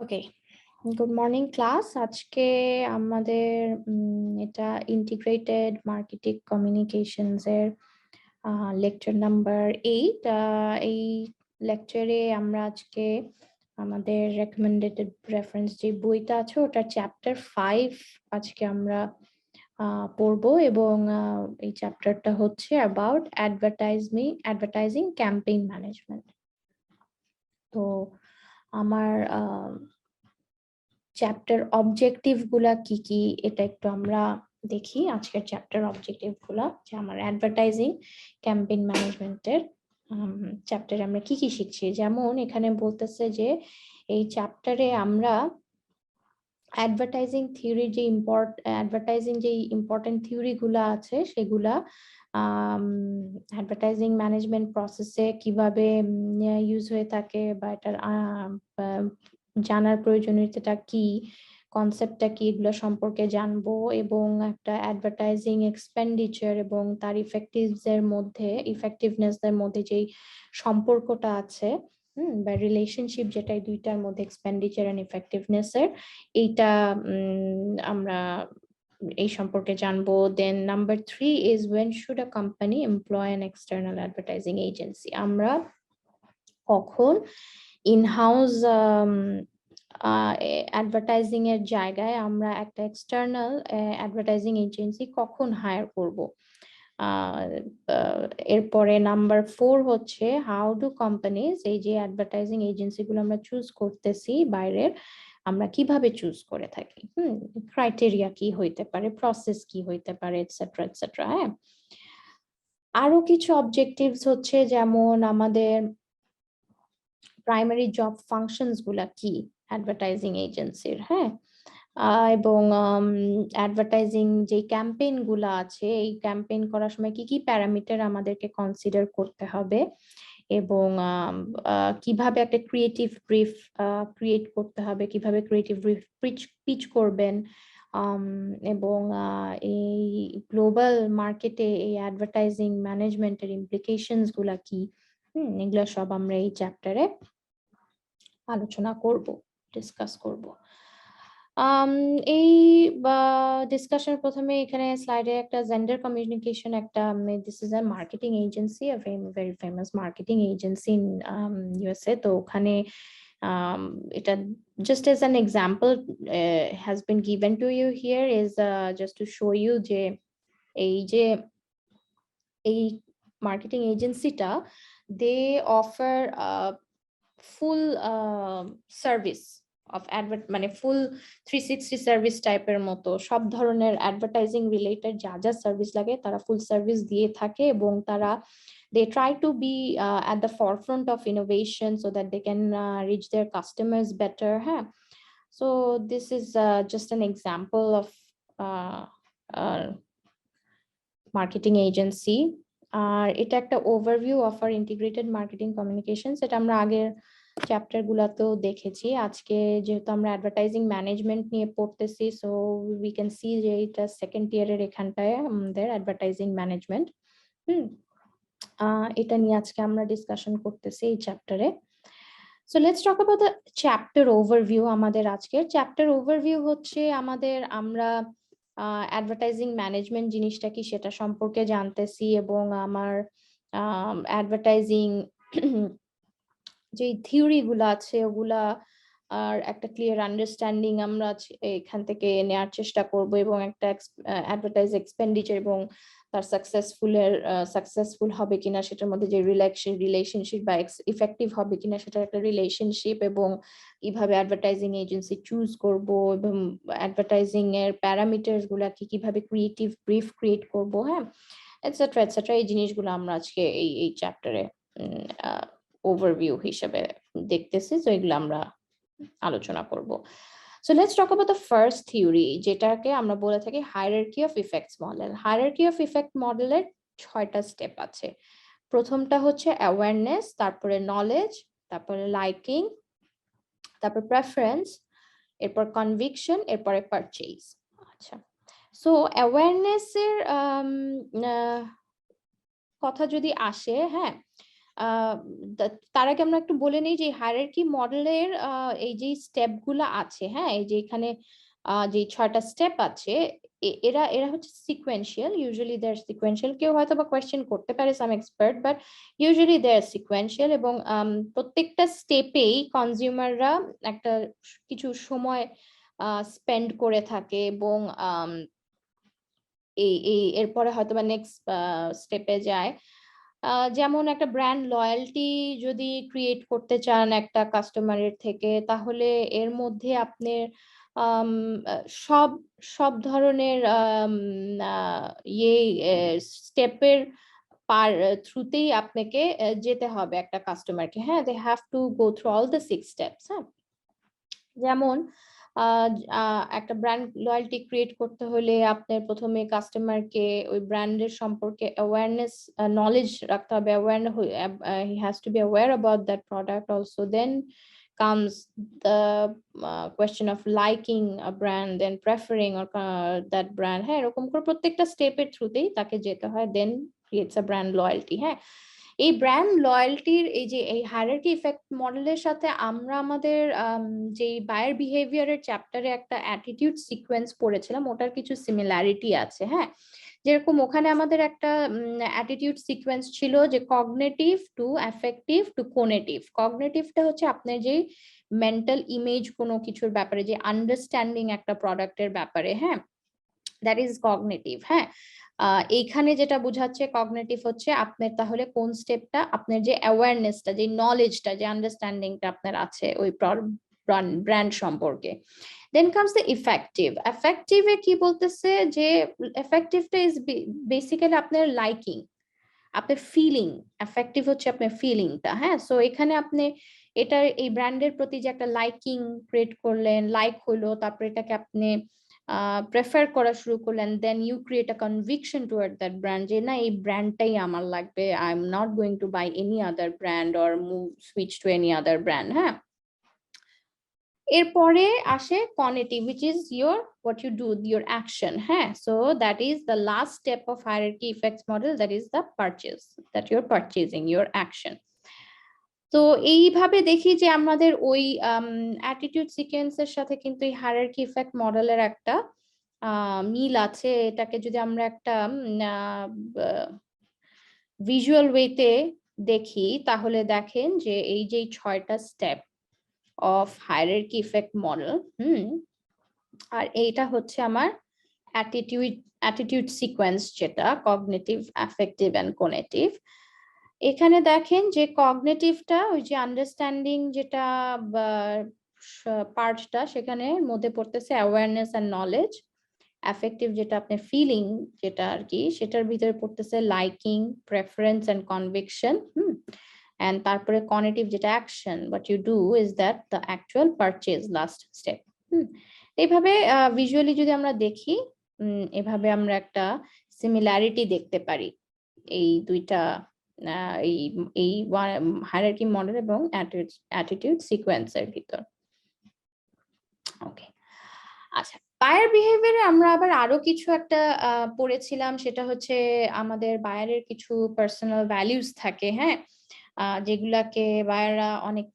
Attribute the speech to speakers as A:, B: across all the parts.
A: ওকে, good morning class. আজকে আমাদের এটা ইন্টিগ্রেটেড মার্কেটিং কমিউনিকেশনস এর লেকচার নাম্বার 8। এই লেকচারে আমরা আজকে আমাদের রেকমেন্ডেড রেফারেন্স যে বইটা আছে ওটার চ্যাপ্টার 5 আজকে আমরা পড়বো এবং এই চ্যাপ্টারটা হচ্ছে অ্যাবাউট অ্যাডভার্টাইজিং ক্যাম্পেইন ম্যানেজমেন্ট। তো আমার চ্যাপ্টার অবজেক্টিভ গুলা কি কি এটা একটু আমরা দেখি। আজকের চ্যাপ্টার অবজেক্টিভ গুলা যে আমার অ্যাডভার্টাইজিং ক্যাম্পেইন ম্যানেজমেন্টের চ্যাপ্টারে আমরা কি কি শিখছি। যেমন এখানে বলতেছে যে এই চ্যাপ্টারে আমরা অ্যাডভার্টাইজিং যে ইম্পর্টেন্ট থিওরি গুলা আছে সেগুলা অ্যাডভার্টাইজিং ম্যানেজমেন্ট প্রসেসে কিভাবে ইউজ হয়ে থাকে বা এটার জানার প্রয়োজনীয়তাটা কি, কনসেপ্টটা কি, এগুলো সম্পর্কে জানবো এবং একটা অ্যাডভার্টাইজিং এক্সপেন্ডিচার এবং তার ইফেক্টিভনেস এর মধ্যে যেই সম্পর্কটা আছে বা রিলেশনশিপ যেটা এই দুইটার মধ্যে এক্সপেন্ডিচার এন্ড ইফেক্টিভনেস এর, এইটা আমরা এই সম্পর্কে জানবো। Then number 3 is when should a company employ an external advertising agency। আমরা কখন ইনহাউস অ্যাডভার্টাইজিং এর জায়গায় আমরা একটা এক্সটার্নাল অ্যাডভার্টাইজিং এজেন্সি কখন হায়ার করব। এরপরে নাম্বার 4 হচ্ছে হাউ ডু কোম্পানিজ, এই যে অ্যাডভার্টাইজিং এজেন্সি গুলো আমরা চুজ করতেছি বাইরের, আমরা কিভাবে চুজ করে থাকি, ক্রাইটেরিয়া কি হইতে পারে, প্রসেস কি হইতে পারে, এটসেট্রা এটসেট্রা। হ্যাঁ, আরো কিছু অবজেক্টিভস হচ্ছে যেমন আমাদের প্রাইমারি জব ফাংশনস গুলা কি অ্যাডভার্টাইজিং এজেন্সির। হ্যাঁ, এবং অ্যাডভার্টাইজিং যে ক্যাম্পেইন গুলা আছে এই ক্যাম্পেইন করার সময় কি কি প্যারামিটার আমাদেরকে কনসিডার করতে হবে এবং কিভাবে একটা ক্রিয়েটিভ ব্রিফ ক্রিয়েট করতে হবে, কিভাবে ক্রিয়েটিভ ব্রিফ পিচ করবেন, এবং এই গ্লোবাল মার্কেটে এই অ্যাডভার্টাইজিং ম্যানেজমেন্টের ইমপ্লিকেশনস গুলা কি, এগুলো সব আমরা এই চ্যাপ্টারে আলোচনা করব, ডিসকাস করব। এই ডিসকাশন প্রথমে এখানে স্লাইডে একটা জেন্ডার কমিউনিকেশন, একটা this is a marketing agency, a very famous marketing agency in USA. তো ওখানে এটা just as an example has been given to you here is just to show you যে এই মার্কেটিং এজেন্সিটা they offer full service of মানে full 360 service টাইপের মতো সব ধরনের অ্যাডভার্টাইজিং রিলেটেড যা যা সার্ভিস লাগে তারা ফুল সার্ভিস দিয়ে থাকে এবং তারা they try to be at the forefront of innovation so that they can reach their customers better. হ্যাঁ, so this is just an example of marketing agency. আর এটা একটা overview of our integrated marketing communications, এটা আমরা আগের chapter গুলাতেও দেখেছি। আজকে যেহেতু আমরা অ্যাডভার্টাইজিং ম্যানেজমেন্ট নিয়ে পড়তেছি, সো উই ক্যান সি যে এটা সেকেন্ড ইয়ারের এখানটায় আমাদের অ্যাডভার্টাইজিং ম্যানেজমেন্ট, এটা নিয়ে আজকে আমরা ডিসকাশন করতেছি এই চ্যাপ্টারে। So let's talk about the chapter overview. আমাদের আজকের চ্যাপ্টার ওভারভিউ হচ্ছে আমরা অ্যাডভার্টাইজিং ম্যানেজমেন্ট জিনিসটা কি সেটা সম্পর্কে জানতেছি এবং আমার অ্যাডভার্টাইজিং যে থিওরি গুলো আছে ওগুলা আর একটা ক্লিয়ার আন্ডারস্ট্যান্ডিং আমরা এখান থেকে নেওয়ার চেষ্টা করব এবং একটা অ্যাডভার্টাইজ এক্সপেন্ডিচার এবং তার সাকসেসফুল হবে কিনা সেটার মধ্যে যে রিলেশনশিপ বা ইফেক্টিভ হবে কিনা সেটার একটা রিলেশনশিপ এবং কিভাবে অ্যাডভার্টাইজিং এজেন্সি চুজ করব এবং অ্যাডভার্টাইজিং এর প্যারামিটারস গুলা কিভাবে ক্রিয়েটিভ ব্রিফ ক্রিয়েট করব, হ্যাঁ, এটসেট্রা এটসেট্রা। এই জিনিসগুলো আমরা আজকে এই চ্যাপ্টারে ওভারভিউ হিসেবে দেখতেছি, তো এগুলো আমরা আলোচনা করব। So let's talk about the first theory, যেটাকে আমরা বলে থাকি hierarchy of effects model. Hierarchy of effect মডেলের 6টা স্টেপ আছে। প্রথমটা হচ্ছে অ্যাওয়ারনেস, তারপরে নলেজ, তারপরে লাইকিং, তারপর প্রেফারেন্স, এরপর কনভিকশন, এরপরে পারচেজ। আচ্ছা, সো অ্যাওয়ারনেস এর কথা যদি আসে, হ্যাঁ, তার আগে আমরা একটু বলে নিই যে হায়ারার্কি মডেলের এই যে স্টেপগুলো আছে, হ্যাঁ, এই যে এখানে যে 6টা স্টেপ আছে, এরা এরা হচ্ছে sequential. Usually they are sequential. কেউ হয়তো বা কোয়েশ্চেন করতে পারে, some expert, but usually they are sequential. এবং প্রত্যেকটা স্টেপেই কনজিউমাররা একটা কিছু সময় স্পেন্ড করে থাকে, এবং এরপরে হয়তো বা নেক্সট স্টেপে যায়। যেমন একটা ব্র্যান্ড লয়্যালটি যদি ক্রিয়েট করতে চান একটা কাস্টমারের থেকে, তাহলে এর মধ্যে আপনি সব সব ধরনের ইয়ে স্টেপের থ্রুতেই আপনাকে যেতে হবে একটা কাস্টমারকে। হ্যাঁ, they have to go through all the 6 steps. হ্যাঁ, যেমন একটা ব্র্যান্ড লয়্যালটি ক্রিয়েট করতে হলে আপনার প্রথমে কাস্টমারকে ওই ব্র্যান্ডের সম্পর্কে অ্যাওয়ারনেস, নলেজ রাখতে হবে। He has to be aware about that product also. Then comes the question of liking a brand, then preferring or that brand. হ্যাঁ, এরকম করে প্রত্যেকটা স্টেপের থ্রুতেই তাকে যেতে হয়, দেন ক্রিয়েটস আ ব্র্যান্ড লয়্যালটি। হ্যাঁ, এই ব্র্যান্ড লয়্যালটির এই যে এই হায়ারার্কি ইফেক্ট মডেলের সাথে আমরা আমাদের যে বায়ার বিহেভিয়ারের চ্যাপ্টারে একটা অ্যাটিটিউড সিকোয়েন্স পড়েছিলাম, ওটার কিছু সিমিলারিটি আছে। হ্যাঁ, যেরকম ওখানে আমাদের একটা অ্যাটিটিউড সিকোয়েন্স ছিল যে কগনিটিভ টু অ্যাফেক্টিভ টু কোনেটিভ। কগনিটিভটা হচ্ছে আপনার যে মেন্টাল ইমেজ কোনো কিছুর ব্যাপারে, যে আন্ডারস্ট্যান্ডিং একটা প্রোডাক্টের ব্যাপারে, হ্যাঁ, দ্যাট ইজ কগনিটিভ। হ্যাঁ, এইখানে যেটা বোঝাচ্ছে কগনিটিভ হচ্ছে আপনার তাহলে কোন স্টেপটা, আপনার যে অ্যাওয়ারনেসটা, যে নলেজটা, যে আন্ডারস্ট্যান্ডিংটা আপনার আছে ওই ব্র্যান্ড সম্পর্কে। Then comes the affective. এফেক্টিভে কি বলতেছে যে এফেক্টিভটা ইজ বেসিক্যালি আপনার লাইকিং, আপনার ফিলিং। এফেক্টিভ হচ্ছে আপনার ফিলিংটা। হ্যাঁ, সো এখানে আপনি এটা এই ব্র্যান্ডের প্রতি যে একটা লাইকিং ক্রিয়েট করলেন, লাইক হলো, তারপরে এটাকে আপনি প্রেফার করা শুরু করলেন, then you create a conviction toward that brand, যে না, এই ব্র্যান্ডটাই আমার লাগবে, I am not going to buy any other brand or move switch to any other brand. হ্যাঁ, এরপরে আসে কনেটিভ, which is your what you do, your action. হ্যাঁ, so that is the last step of hierarchy effects model, that is the purchase, that you're purchasing, your action. তো এইভাবে দেখি যে আমাদের ওই অ্যাটিটিউড সিকোয়েন্সের সাথে কিন্তু এই হায়ারার্কি ইফেক্ট মডেলের একটা মিল আছে। এটাকে যদি আমরা একটা ভিজুয়াল ওয়েতে দেখি, তাহলে দেখেন যে এই যে 6টা step of hierarchy effect model, আর এইটা হচ্ছে আমার অ্যাটিটিউড সিকোয়েন্স, যেটা কগনিটিভ, অ্যাফেক্টিভ এন্ড কোনেটিভ। এখানে দেখেন যে কগনিটিভটা ওই যে আন্ডারস্ট্যান্ডিং যেটা পার্টটা, সেখানে মধ্যে পড়তেছে অ্যাওয়ারনেস এন্ড নলেজ। অ্যাফেক্টিভ যেটা আপনার ফিলিং, যেটা আর কি, সেটার ভিতরে পড়তেছে liking, preference and conviction. And তারপরে কনেটিভ যেটা action, what you do is that the actual purchase, last step. এইভাবে ভিজুয়ালি যদি আমরা দেখি, এভাবে আমরা একটা সিমিলারিটি দেখতে পারি এই দুইটা এই হায়ারার্কি মডেল এবং অ্যাটিটিউড সিকোয়েন্সের ভিতর। ওকে, আচ্ছা, বায়ার বিহেভিয়ারে আমরা আবার আরো কিছু একটা পড়েছিলাম, সেটা হচ্ছে আমাদের বায়ারের কিছু পার্সোনাল ভ্যালিউজ থাকে। হ্যাঁ, যেগুলাকে বায়াররা অনেক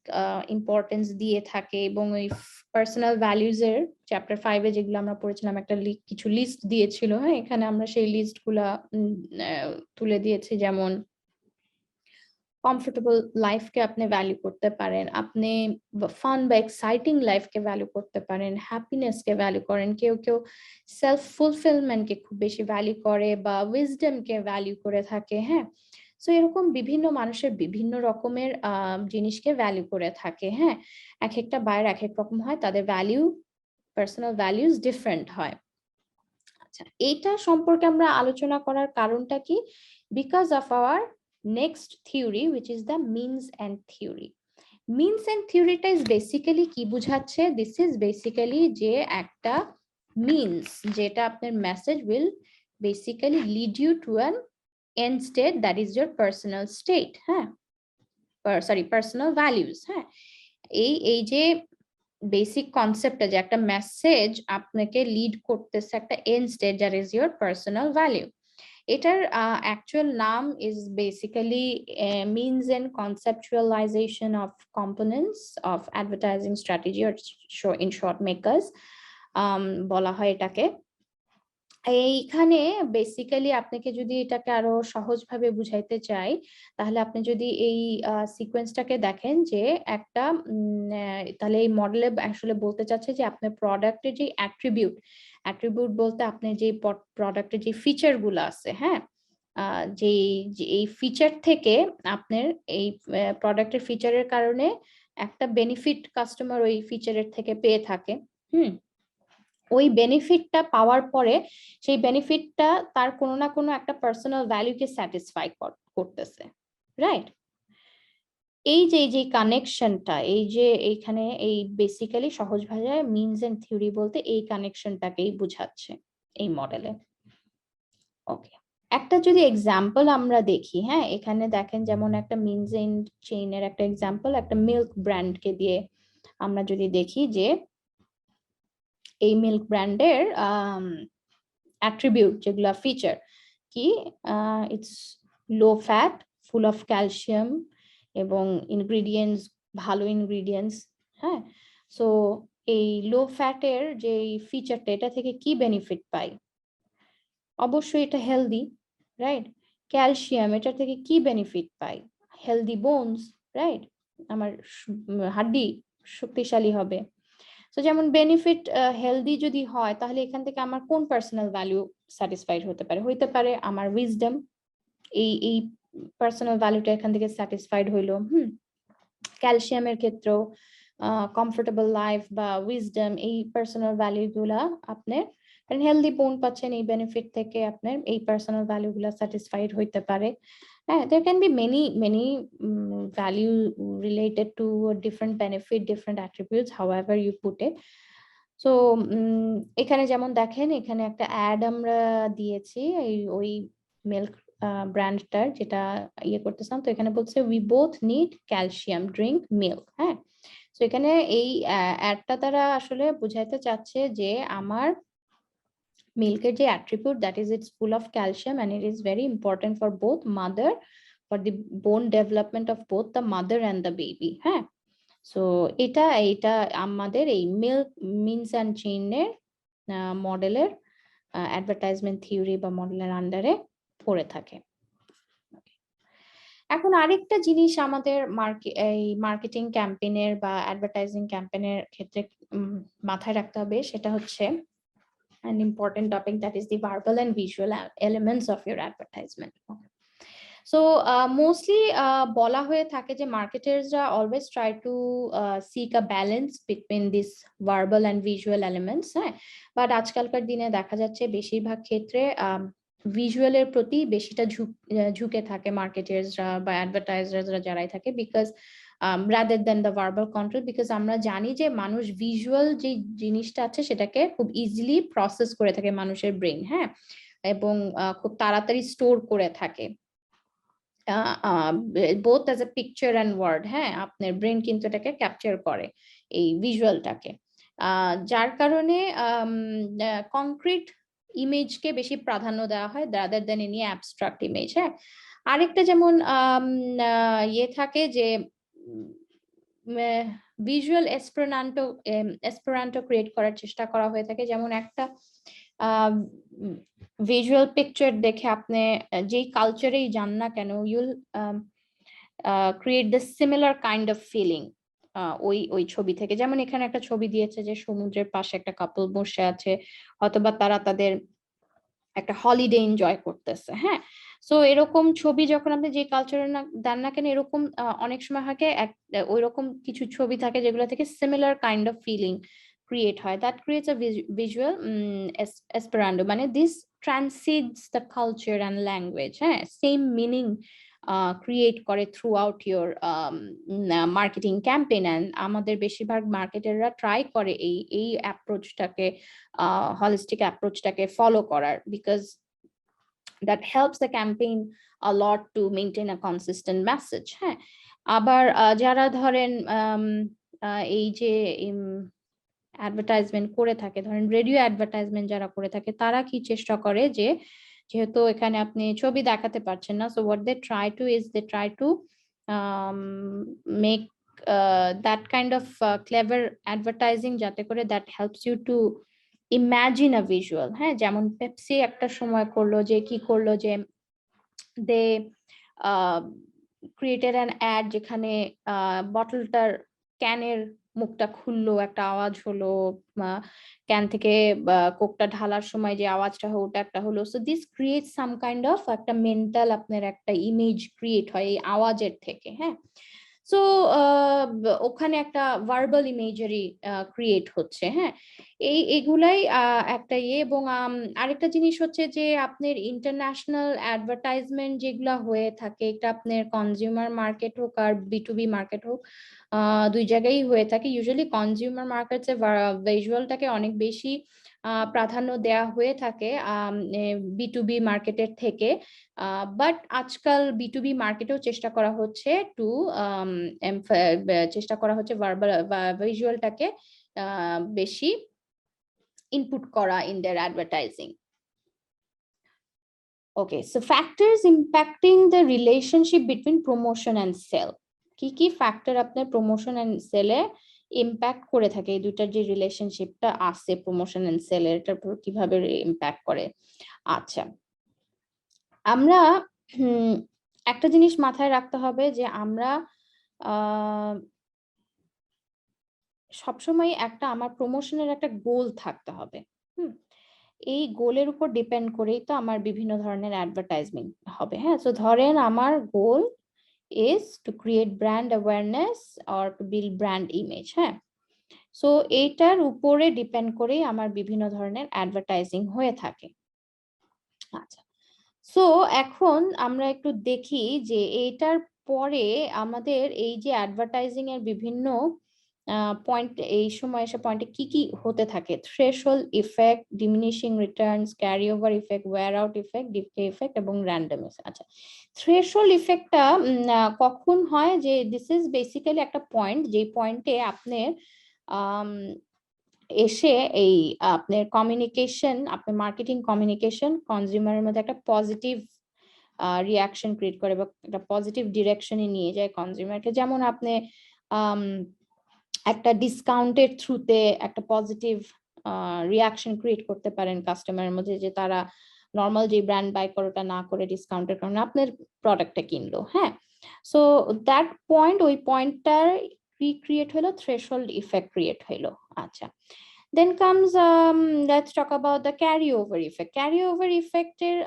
A: ইম্পর্টেন্স দিয়ে থাকে, এবং ওই পার্সোনাল ভ্যালিউজ এর চ্যাপ্টার 5-এ যেগুলো আমরা পড়েছিলাম, একটা কিছু লিস্ট দিয়েছিল। হ্যাঁ, এখানে আমরা সেই লিস্টগুলা তুলে দিয়েছি। যেমন কমফোর্টেবল লাইফকে আপনি ভ্যালু করতে পারেন, আপনি ফান বা এক্সাইটিং লাইফকে ভ্যালু করতে পারেন, হ্যাপিনেসকে ভ্যালু করেন, কেউ কেউ সেলফ ফুলফিলমেন্টকে খুব বেশি ভ্যালু করে, বা উইজডমকে ভ্যালু করে থাকে। হ্যাঁ, সো এরকম বিভিন্ন মানুষের বিভিন্ন রকমের জিনিসকে ভ্যালু করে থাকে। হ্যাঁ, এক একটা বায়ার এক এক রকম হয়, তাদের ভ্যালু, পার্সোনাল ভ্যালুজ ডিফারেন্ট হয়। আচ্ছা, এইটা সম্পর্কে আমরা আলোচনা করার কারণটা কি? Because of our next theory, which is the means and theory. Means and theoryটা is basically কি বুঝাচ্ছে? This is basically যে একটা means, যেটা আপনার message will basically lead you to an end state, that is your personal state. হ্যাঁ, sorry, personal values. হ্যাঁ, এই যে বেসিক কনসেপ্টটা, যে একটা মেসেজ আপনাকে লিড করতেছে একটা end state, that is your personal value. এটার অ্যাকচুয়াল নাম is basically means and conceptualization of components of advertising strategy or in short makers বলা হয় এটাকে। এইখানে বেসিক্যালি আপনাকে যদি এটাকে আরো সহজভাবে বুঝাইতে চাই, তাহলে আপনি যদি এই সিকোয়েন্সটাকে দেখেন যে একটা তাহলে এই মডেলে আসলে বলতে চাচ্ছে যে আপনার প্রোডাক্টের যে অ্যাট্রিবিউট বলতে আপনি যে প্রোডাক্টের যে ফিচার গুলো আছে, হ্যাঁ, যে এই ফিচার থেকে আপনার এই প্রোডাক্টের ফিচারের কারণে একটা বেনিফিট কাস্টমার ওই ফিচারের থেকে পেয়ে থাকে। ওই বেনিফিটটা পাওয়ার পরে সেই বেনিফিটটা তার কোনো না কোনো একটা পার্সোনাল ভ্যালুকে স্যাটিসফাই করতেছে, রাইট? এই যে কানেকশনটা, এই যে এইখানে এই বেসিক্যালি সহজ ভাষায় মিনস এন্ড থিওরি বলতে এই কানেকশনটাকেই বুঝাচ্ছে এই মডেলে। ওকে, একটা যদি এক্সাম্পল আমরা দেখি, হ্যাঁ, এখানে দেখেন যেমন একটা মিনস এন্ড চেইনের একটা এক্সাম্পল, একটা মিল্ক ব্র্যান্ডকে দিয়ে আমরা যদি দেখি যে এই মিল্ক ব্র্যান্ডের অ্যাট্রিবিউট যেগুলো ফিচার কি, it's low fat, full of calcium এবং ইনগ্রিডিয়েন্টস ভালো ইনগ্রিডিয়েন্টস, হ্যাঁ। সো এই লো ফ্যাটের যে ফিচারটা, এটা থেকে কি বেনিফিট পাই? অবশ্যই এটা হেলদি, রাইট? ক্যালসিয়াম, এটা থেকে কি বেনিফিট পাই? Healthy bones, right? আমার হাড্ডি শক্তিশালী হবে। তো যেমন বেনিফিট হেলদি যদি হয়, তাহলে এখান থেকে আমার কোন পার্সোনাল ভ্যালু স্যাটিসফাইড হতে পারে? হইতে পারে আমার উইজডম, এই পার্সোনাল ভ্যালুটা এখান থেকে স্যাটিসফাইড হইলো। ক্যালসিয়ামের ক্ষেত্রেও কমফোর্টেবল লাইফ বা উইজডম, এই পার্সোনাল ভ্যালু গুলা আপনার, কারণ হেলদি বোন পাচ্ছেন, এই বেনিফিট থেকে আপনার এই পার্সোনাল ভ্যালু গুলা স্যাটিসফাইড হইতে পারে। There can be many value related to a different benefit, different attributes, however you put it. So এখানে যেমন দেখেন, এখানে একটা অ্যাড আমরা দিয়েছি ওই মিল্ক ব্র্যান্ডটার, যেটা ইয়ে করতেছিলাম। তো এখানে বলছে we both need calcium, drink milk, হ্যাঁ। তো এখানে এই অ্যাডটা দ্বারা আসলে বুঝাইতে চাচ্ছে যে আমার মিল্কের যে attribute, that is it's full of calcium and it is very important for both mother, for the bone development of both the mother and the baby, হ্যাঁ। সো এটা আমাদের এই মিল্ক মিনস অ্যান্ড চেইনের মডেলের অ্যাডভার্টাইজমেন্ট থিওরি বা মডেলের আন্ডারে পড়ে থাকে। এখন আরেকটা জিনিস আমাদের এই মার্কেটিং ক্যাম্পেইনের বা অ্যাডভার্টাইজিং ক্যাম্পেইনের ক্ষেত্রে মাথায় রাখতে হবে, সেটা হচ্ছে an important topic, that is the verbal and visual elements of your advertisement. So mostly বলা হয়ে থাকে যে marketers always try to seek a balance between this verbal and visual elements, হ্যাঁ। বাট আজকালকার দিনে দেখা যাচ্ছে বেশিরভাগ ক্ষেত্রে ভিজুয়ালের প্রতি বেশিটা ঝুঁকে থাকে মার্কেটার্সরা বা অ্যাডভার্টাইজাররা যারাই থাকে, because rather than the verbal control, because আমরা জানি যে মানুষ ভিজুয়াল যে জিনিসটা আছে সেটাকে খুব ইজিলি প্রসেস করে থাকে মানুষের ব্রেন, হ্যাঁ, এবং খুব তাড়াতাড়ি স্টোর করে থাকে both as a picture and word, হ্যাঁ। আপনার ব্রেন কিন্তু এটাকে ক্যাপচার করে এই ভিজুয়ালটাকে, যার কারণে কংক্রিট ইমেজকে বেশি প্রাধান্য দেওয়া হয় rather than any abstract image, হ্যাঁ। আরেকটা যেমন ইয়ে থাকে যে ভিজুয়াল এসপেরান্টো ক্রিয়েট করার চেষ্টা করা হয়ে থাকে, যেমন একটা ভিজুয়াল পিকচার দেখে আপনি যেই কালচারেই যান না কেন, you'll create the similar kind of feeling ওই ছবি থেকে। যেমন এখানে একটা ছবি দিয়েছে যে সমুদ্রের পাশে একটা কাপল বসে আছে, অথবা তারা তাদের একটা হলিডে এনজয় করতেছে, হ্যাঁ। সো এরকম ছবি যখন আপনি যে কালচারে দেন না কেন, এরকম অনেক সময় হয় ওই রকম কিছু ছবি থাকে যেগুলো থেকে similar kind of feeling create হয়, that creates a visual Esperanto, মানে this transcends the culture and language, হ্যাঁ, সেম মিনিং ক্রিয়েট করে throughout your marketing campaign. And আমাদের বেশিরভাগ মার্কেটাররা ট্রাই করে এই অ্যাপ্রোচটাকে, holistic অ্যাপ্রোচটাকে ফলো করার, because that helps the campaign a lot to maintain a consistent message, হ্যাঁ। আবার যারা ধরেন এই যে অ্যাডভার্টাইজমেন্ট করে থাকে, ধরেন রেডিও অ্যাডভার্টাইজমেন্ট যারা করে থাকে, তারা কি চেষ্টা করে যে যেহেতু এখানে আপনি ছবি দেখাতে পারছেন না, so what they try to is they try to make that kind of clever advertising যাতে করে that helps you to imagine a visual, হ্যাঁ, যেমন পেপসি একটা সময় করলো যে কি করলো যে they created an ad যেখানে বটলটার ক্যানের মুখটা খুললো, একটা আওয়াজ হলো, ক্যান থেকে কোকটা ঢালার সময় যে আওয়াজটা হয় ওটা একটা হলো। So this create some kind of একটা মেন্টাল আপনার একটা ইমেজ ক্রিয়েট হয় এই আওয়াজের থেকে, হ্যাঁ। সো ওখানে একটা ভার্বাল ইমেজারি ক্রিয়েট হচ্ছে, হ্যাঁ। এগুলাই একটা এবং আরেকটা জিনিস হচ্ছে যে আপনার ইন্টারন্যাশনাল অ্যাডভার্টাইজমেন্ট যেগুলা হয়ে থাকে, এটা আপনার কনজিউমার মার্কেট হোক আর B2B মার্কেট হোক, দুই জায়গায় হয়ে থাকে। ইউজুয়ালি কনজিউমার মার্কেটে ভিজুয়ালটাকে অনেক বেশি প্রাধান্য দেওয়া হয়ে থাকে B2B মার্কেটের থেকে, বাট আজকাল B2B মার্কেটেও চেষ্টা করা হচ্ছে চেষ্টা করা হচ্ছে ভার্বাল বা ভিজুয়ালটাকে বেশি input kora in their advertising. Okay, so factors impacting the relationship between promotion and sale. কি factor আপনার promotion and sale A impact করে থাকে, এই দুইটার যে রিলেশনশিপটা আছে promotion and sale এর, এটার উপর কিভাবে impact করে? আচ্ছা, আমরা একটা জিনিস মাথায় রাখতে হবে যে আমরা সবসময় একটা আমার প্রমোশনের একটা গোল থাকতে হবে। এই গোলের উপর ডিপেন্ড করেই তো আমার বিভিন্ন ধরনের অ্যাডভার্টাইজমেন্ট হবে, হ্যাঁ। সো ধরেন আমার goal is to create brand awareness or to build brand image, হ্যাঁ। সো এইটার উপরে ডিপেন্ড করেই আমার বিভিন্ন ধরনের অ্যাডভার্টাইজিং হয়ে থাকে। আচ্ছা, সো এখন আমরা একটু দেখি যে এইটার পরে আমাদের এই যে অ্যাডভার্টাইজিং এর বিভিন্ন পয়েন্ট, এই সময় এসে পয়েন্টে কি কি হতে থাকে? Threshold effect, diminishing returns, carry over effect, wear out effect, decay effect এবং র্যান্ডম ইফেক্ট। আচ্ছা, থ্রেশহোল্ড ইফেক্টটা কখন হয়? যে দিস ইজ বেসিক্যালি একটা পয়েন্ট, যে পয়েন্টে আপনার এসে এই আপনার কমিউনিকেশন, আপনার মার্কেটিং কমিউনিকেশন কনজিউমারের মধ্যে একটা পজিটিভ রিয়াকশন ক্রিয়েট করে বা একটা পজিটিভ ডিরেকশনে নিয়ে যায় কনজিউমারকে। যেমন আপনি একটা ডিসকাউন্টের থ্রুতে একটা পজিটিভ রিয়াকশন ক্রিয়েট করতে পারেন কাস্টমারের মধ্যে, যে তারা নর্মাল যে ব্র্যান্ড বাই করাটা না করে ডিসকাউন্টের কারণে আপনার প্রোডাক্টটা কিনলো, হ্যাঁ। সো দ্যাট পয়েন্ট, ওই পয়েন্টটার ক্রিয়েট হলো থ্রেশহোল্ড ইফেক্ট ক্রিয়েট হলো। আচ্ছা, then comes let's talk about the carryover effect. Carryover effect এর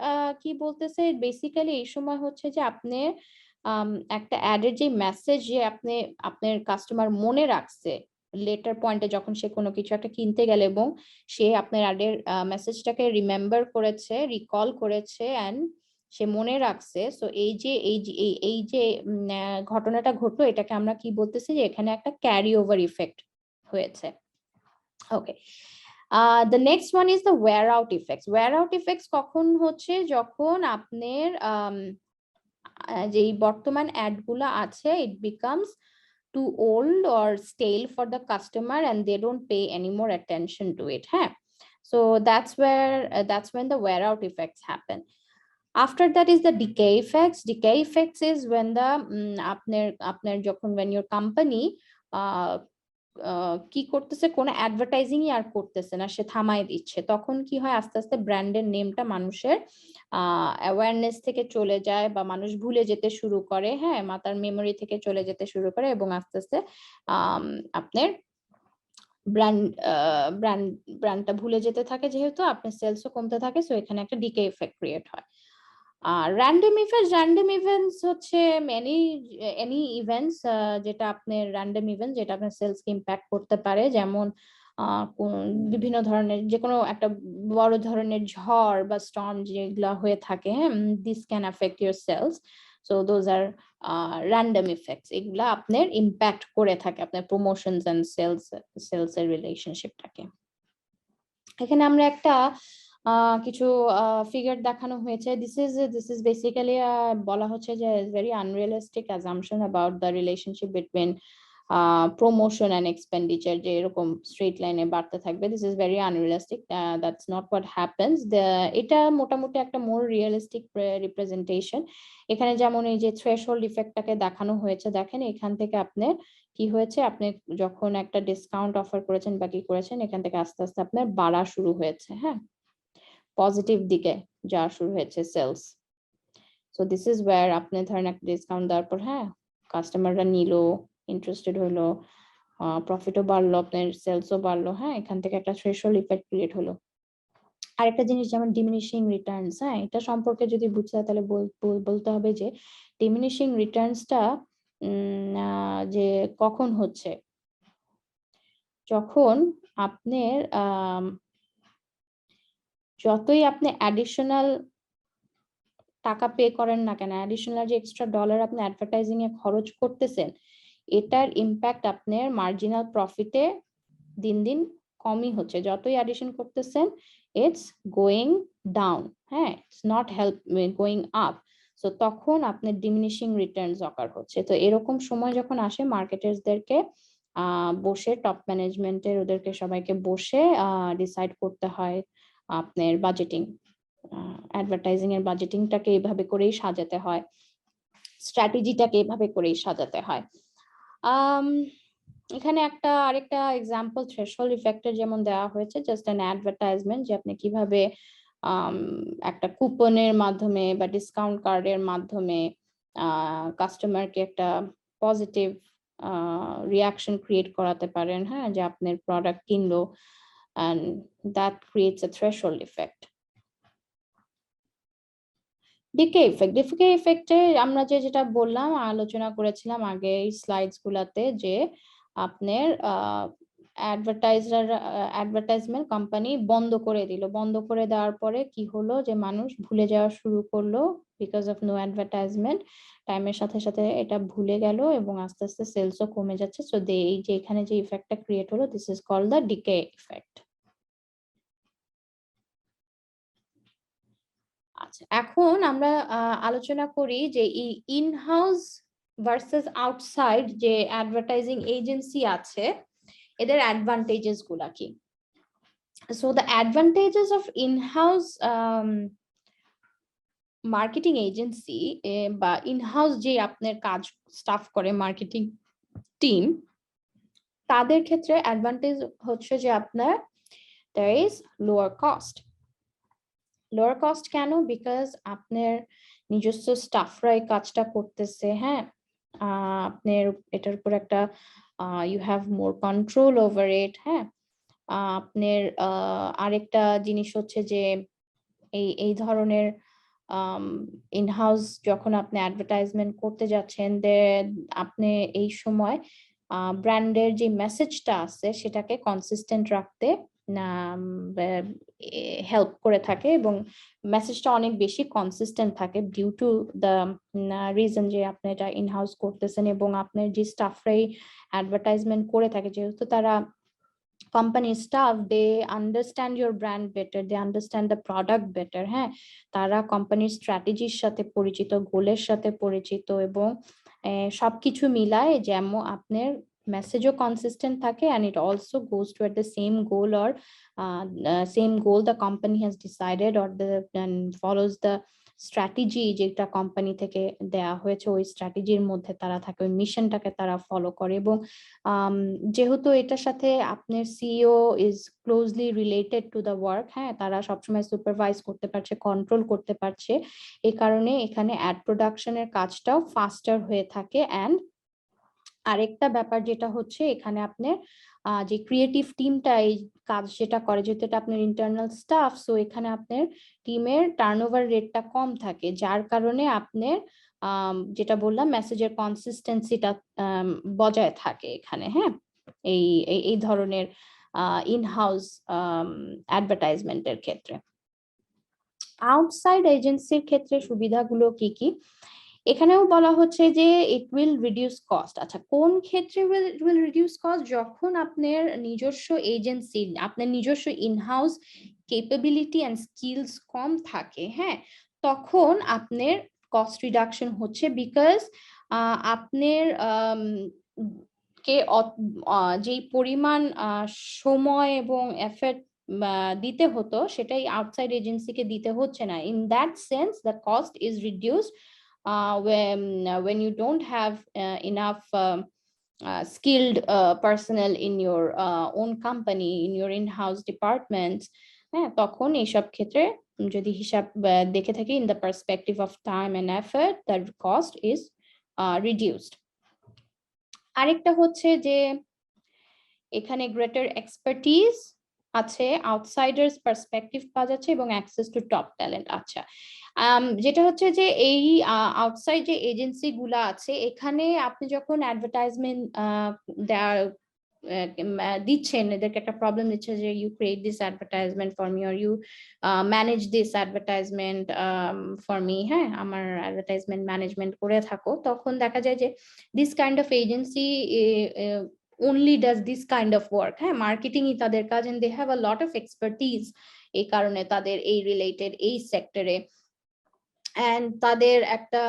A: কি বলতেছে বেসিক্যালি এই সময় হচ্ছে যে আপনি একটা অ্যাডের যে মেসেজ যে আপনি আপনার কাস্টমার মনে রাখছে লেটার পয়েন্টে যখন সে কোনো কিছু একটা কিনতে গেলে, এবং সে আপনার অ্যাডের মেসেজটাকে রিমেম্বার করেছে, রিকল করেছে এন্ড সে মনে রাখছে। সো এই যে ঘটনাটা ঘটলো, এটাকে আমরা কি বলতেছি যে এখানে একটা ক্যারি ওভার ইফেক্ট হয়েছে। ওকে, the next one is the wear out effects. Wear out effects কখন হচ্ছে? যখন আপনার যেই বর্তমান অ্যাড গুলো আছে, it becomes too old or stale for the customer and they don't pay any more attention to it, হ্যাঁ। So that's when the wear out effects happen. After that is the decay effects. Decay effects is when the আপনার যখন when your company কি করতেছে, কোনো advertising আর করতেছে না, সে থামাই দিচ্ছে, তখন কি হয়? আস্তে আস্তে ব্র্যান্ডের নেমটা মানুষের অ্যাওয়ারনেস থেকে চলে যায় বা মানুষ ভুলে যেতে শুরু করে, হ্যাঁ, মাথার মেমোরি থেকে চলে যেতে শুরু করে, এবং আস্তে আস্তে আপনার ব্র্যান্ডটা ভুলে যেতে থাকে, যেহেতু আপনার সেলসও কমতে থাকে। সো এখানে একটা ডিকে ইফেক্ট ক্রিয়েট হয়। র্যান্ডম ইভেন্টস হচ্ছে এনি ইভেন্টস যেটা আপনার র্যান্ডম ইভেন্ট, যেটা আপনার সেলসকে ইম্প্যাক্ট করতে পারে। যেমন বিভিন্ন ধরনের যে কোনো একটা বড় ধরনের ঝড় বা স্টর্ম যেগুলা হয়ে থাকে, হ্যাঁ, this can affect your sales. So those are random effects, এগুলা আপনার ইম্প্যাক্ট করে থাকে আপনার প্রমোশনস এন্ড সেলস এর রিলেশনশিপটাকে। এখানে আমরা একটা কিছু ফিগার দেখানো হয়েছে। দিস ইজ বেসিক্যালি বলা হচ্ছে যে very unrealistic assumption about the relationship between promotion and expenditure যে এরকম স্ট্রেট লাইনে বাড়তে থাকবে, this is very unrealistic, that's not what happens. এটা মোটামুটি একটা মোর রিয়েলিস্টিক রিপ্রেজেন্টেশন। এখানে যেমন এই যে থ্রেশহোল্ড ইফেক্টটাকে দেখানো হয়েছে, দেখেন এখান থেকে আপনার কি হয়েছে, আপনি যখন একটা ডিসকাউন্ট অফার করেছেন বা কি করেছেন, এখান থেকে আস্তে আস্তে আপনার বাড়া শুরু হয়েছে, হ্যাঁ, পজিটিভ দিকে যাওয়া শুরু হয়েছে sales. So this is wear আপনি ধরেন একটা ডিসকাউন্ট দেওয়ার পর, হ্যাঁ, কাস্টমাররা নিল, ইন্টারেস্টেড হলো, প্রফিটও বাড়লো, আপনার সেলসও বাড়লো, হ্যাঁ, এখান থেকে একটা থ্রেশহোল্ড ইফেক্ট ক্রিয়েট হলো। আরেকটা জিনিস যেমন ডিমিনিশিং রিটার্নস, হ্যাঁ, এটা সম্পর্কে যদি বুঝতে হয় তাহলে বলতে হবে যে ডিমিনিশিং রিটার্নসটা যে কখন হচ্ছে, যখন আপনার যতই আপনি অ্যাডিশনাল টাকা পে করেন না কেন, অ্যাডিশনাল যে এক্সট্রা ডলার আপনি অ্যাডভার্টাইজিং এ খরচ করতেছেন, এটার ইম্প্যাক্ট আপনার মার্জিনাল প্রফিটে দিন দিন কমই হচ্ছে। যতই অ্যাডিশন করতেছেন, ইটস গোয়িং ডাউন, হ্যাঁ, it's not help going up. So তখন আপনার ডিমিনিশিং রিটার্নস অকার হচ্ছে। তো এরকম সময় যখন আসে, মার্কেটার্সদেরকে বসে, টপ ম্যানেজমেন্টের ওদেরকে সবাইকে বসে ডিসাইড করতে হয় আপনার বাজেটিং, অ্যাডভার্টাইজিং এর বাজেটিংটাকে এইভাবে করেই সাজাতে হয়, স্ট্র্যাটেজিটাকে এইভাবে করেই সাজাতে হয়। এখানে আরেকটা এক্সাম্পল থ্রেশহোল্ড ইফেক্টের যেমন দেওয়া হয়েছে, জাস্ট অ্যান অ্যাডভার্টাইজমেন্ট, যে আপনি কিভাবে একটা কুপনের মাধ্যমে বা ডিসকাউন্ট কার্ডের মাধ্যমে কাস্টমারকে একটা পজিটিভ রিয়াকশন ক্রিয়েট করাতে পারেন, হ্যাঁ, যে আপনার প্রোডাক্ট কিনলো, and that creates a threshold effect. Decay ইফেক্টে আমরা যেটা বললাম, আলোচনা করেছিলাম আগে এই স্লাইডস গুলাতে, যে আপনার অ্যাডভার্টাইজমেন্ট কোম্পানি বন্ধ করে দিল, বন্ধ করে দেওয়ার পরে কি হলো, যে মানুষ ভুলে যাওয়া শুরু করলো, বিকজ অফ নো অ্যাডভার্টাইজমেন্ট, টাইমের সাথে সাথে এটা ভুলে গেল এবং আস্তে আস্তে সেলসও কমে যাচ্ছে। সো এই যে এখানে যে ইফেক্টটা ক্রিয়েট হলো, this is called the decay effect. আচ্ছা, এখন আমরা আলোচনা করি যে ইন হাউস ভার্সেস আউটসাইড যে অ্যাডভার্টাইজিং এজেন্সি আছে, এদের অ্যাডভান্টেজেস গুলা কি। So the advantages of in house marketing agency বা ইন হাউস যে আপনার কাজ স্টাফ করে মার্কেটিং টিম, তাদের ক্ষেত্রে অ্যাডভান্টেজ হচ্ছে যে আপনার there is lower cost. Lower cost কেন? বিকজ আপনার নিজস্ব স্টাফরা এই কাজটা করতেছে, হ্যাঁ, আপনার এটার উপর একটা you have more control over it, হ্যাঁ। আপনার আরেকটা জিনিস হচ্ছে যে এই ধরনের ইনহাউস যখন আপনি অ্যাডভার্টাইজমেন্ট করতে যাচ্ছেন, আপনি এই সময় ব্র্যান্ডের যে মেসেজটা আছে সেটাকে কনসিস্টেন্ট রাখতে হেল্প করে থাকে, এবং মেসেজটা অনেক বেশি কনসিস্টেন্ট থাকে ডিউ টু দ্য রিজন যে আপনি এটা ইনহাউস করতেছেন, এবং আপনার যে স্টাফরাই অ্যাডভার্টাইজমেন্ট করে থাকে, যেহেতু তারা company staff, they understand your brand better, they understand the product better, হ্যাঁ, তারা কোম্পানির স্ট্র্যাটেজির সাথে পরিচিত, গোলের সাথে পরিচিত, এবং সবকিছু মিলায় যেমন আপনার মেসেজও কনসিস্টেন্ট থাকে, and it also goes toward the same goal, or same goal the company has decided, or and follows the strategy যেটা কোম্পানি থেকে দেয়া হয়েছে, ওই স্ট্র্যাটেজির মধ্যে তারা থাকে, ওই মিশনটাকে তারা ফলো করে। এবং যেহেতু এটার সাথে আপনার CEO is closely related to the work, হ্যাঁ, তারা সবসময় সুপারভাইজ করতে পারছে, কন্ট্রোল করতে পারছে, এই কারণে এখানে অ্যাড প্রোডাকশনের কাজটাও ফাস্টার হয়ে থাকে। অ্যান্ড আরেকটা ব্যাপার যেটা হচ্ছে, এখানে আপনার যে ক্রিয়েটিভ টিমটা এই কাজ যেটা করে, যেহেতু এটা আপনার ইন্টারনাল স্টাফ, সো এখানে আপনার টিমের টার্নওভার রেটটা কম থাকে, যার কারণে আপনার যেটা বললাম মেসেজের কনসিস্টেন্সিটা বজায় থাকে এখানে, হ্যাঁ, এই ধরনের ইনহাউস অ্যাডভার্টাইজমেন্টের ক্ষেত্রে। আউটসাইড এজেন্সির ক্ষেত্রে সুবিধাগুলো কি কি, এখানেও বলা হচ্ছে যে ইট উইল রিডিউস কস্ট। আচ্ছা, কোন ক্ষেত্রে উইল রিডিউস কস্ট? যখন আপনার নিজস্ব এজেন্সি, আপনার নিজস্ব ইনহাউস ক্যাপাবিলিটি অ্যান্ড স্কিলস কম থাকে, হ্যাঁ, তখন আপনার কস্ট রিডাকশন হচ্ছে, বিকজ আপনার কে যেই পরিমাণ সময় এবং এফর্ট দিতে হতো সেটাই আউটসাইড এজেন্সিকে দিতে হচ্ছে না। In that sense the cost is reduced when you don't have enough skilled personnel in your own company, in your in-house departments, হ্যাঁ, তখন এইসব ক্ষেত্রে যদি হিসাব দেখে থাকি in the perspective of time and effort, the cost is reduced. আরেকটা হচ্ছে যে এখানে গ্রেটার এক্সপার্টিজ আছে, আউটসাইডার্স পার্সপেক্টিভ পাওয়া যাচ্ছে এবং অ্যাক্সেস টু টপ ট্যালেন্ট। আচ্ছা, যেটা হচ্ছে যে এই আউটসাইড যে এজেন্সি গুলা আছে এখানে আপনি যখন অ্যাডভার্টাইজমেন্ট দিচ্ছেন, এদেরকে একটা প্রবলেম দিচ্ছে যে you create this advertisement for me or you manage this advertisement for me, হ্যাঁ, আমার অ্যাডভার্টাইজমেন্ট ম্যানেজমেন্ট করে থাকো, তখন দেখা যায় যে this kind of agency only does this kind of work, হ্যাঁ, মার্কেটিং ই তাদের কাজ, and they have a lot of expertise এই কারণে তাদের এই রিলেটেড এই সেক্টরে, and তাদের একটা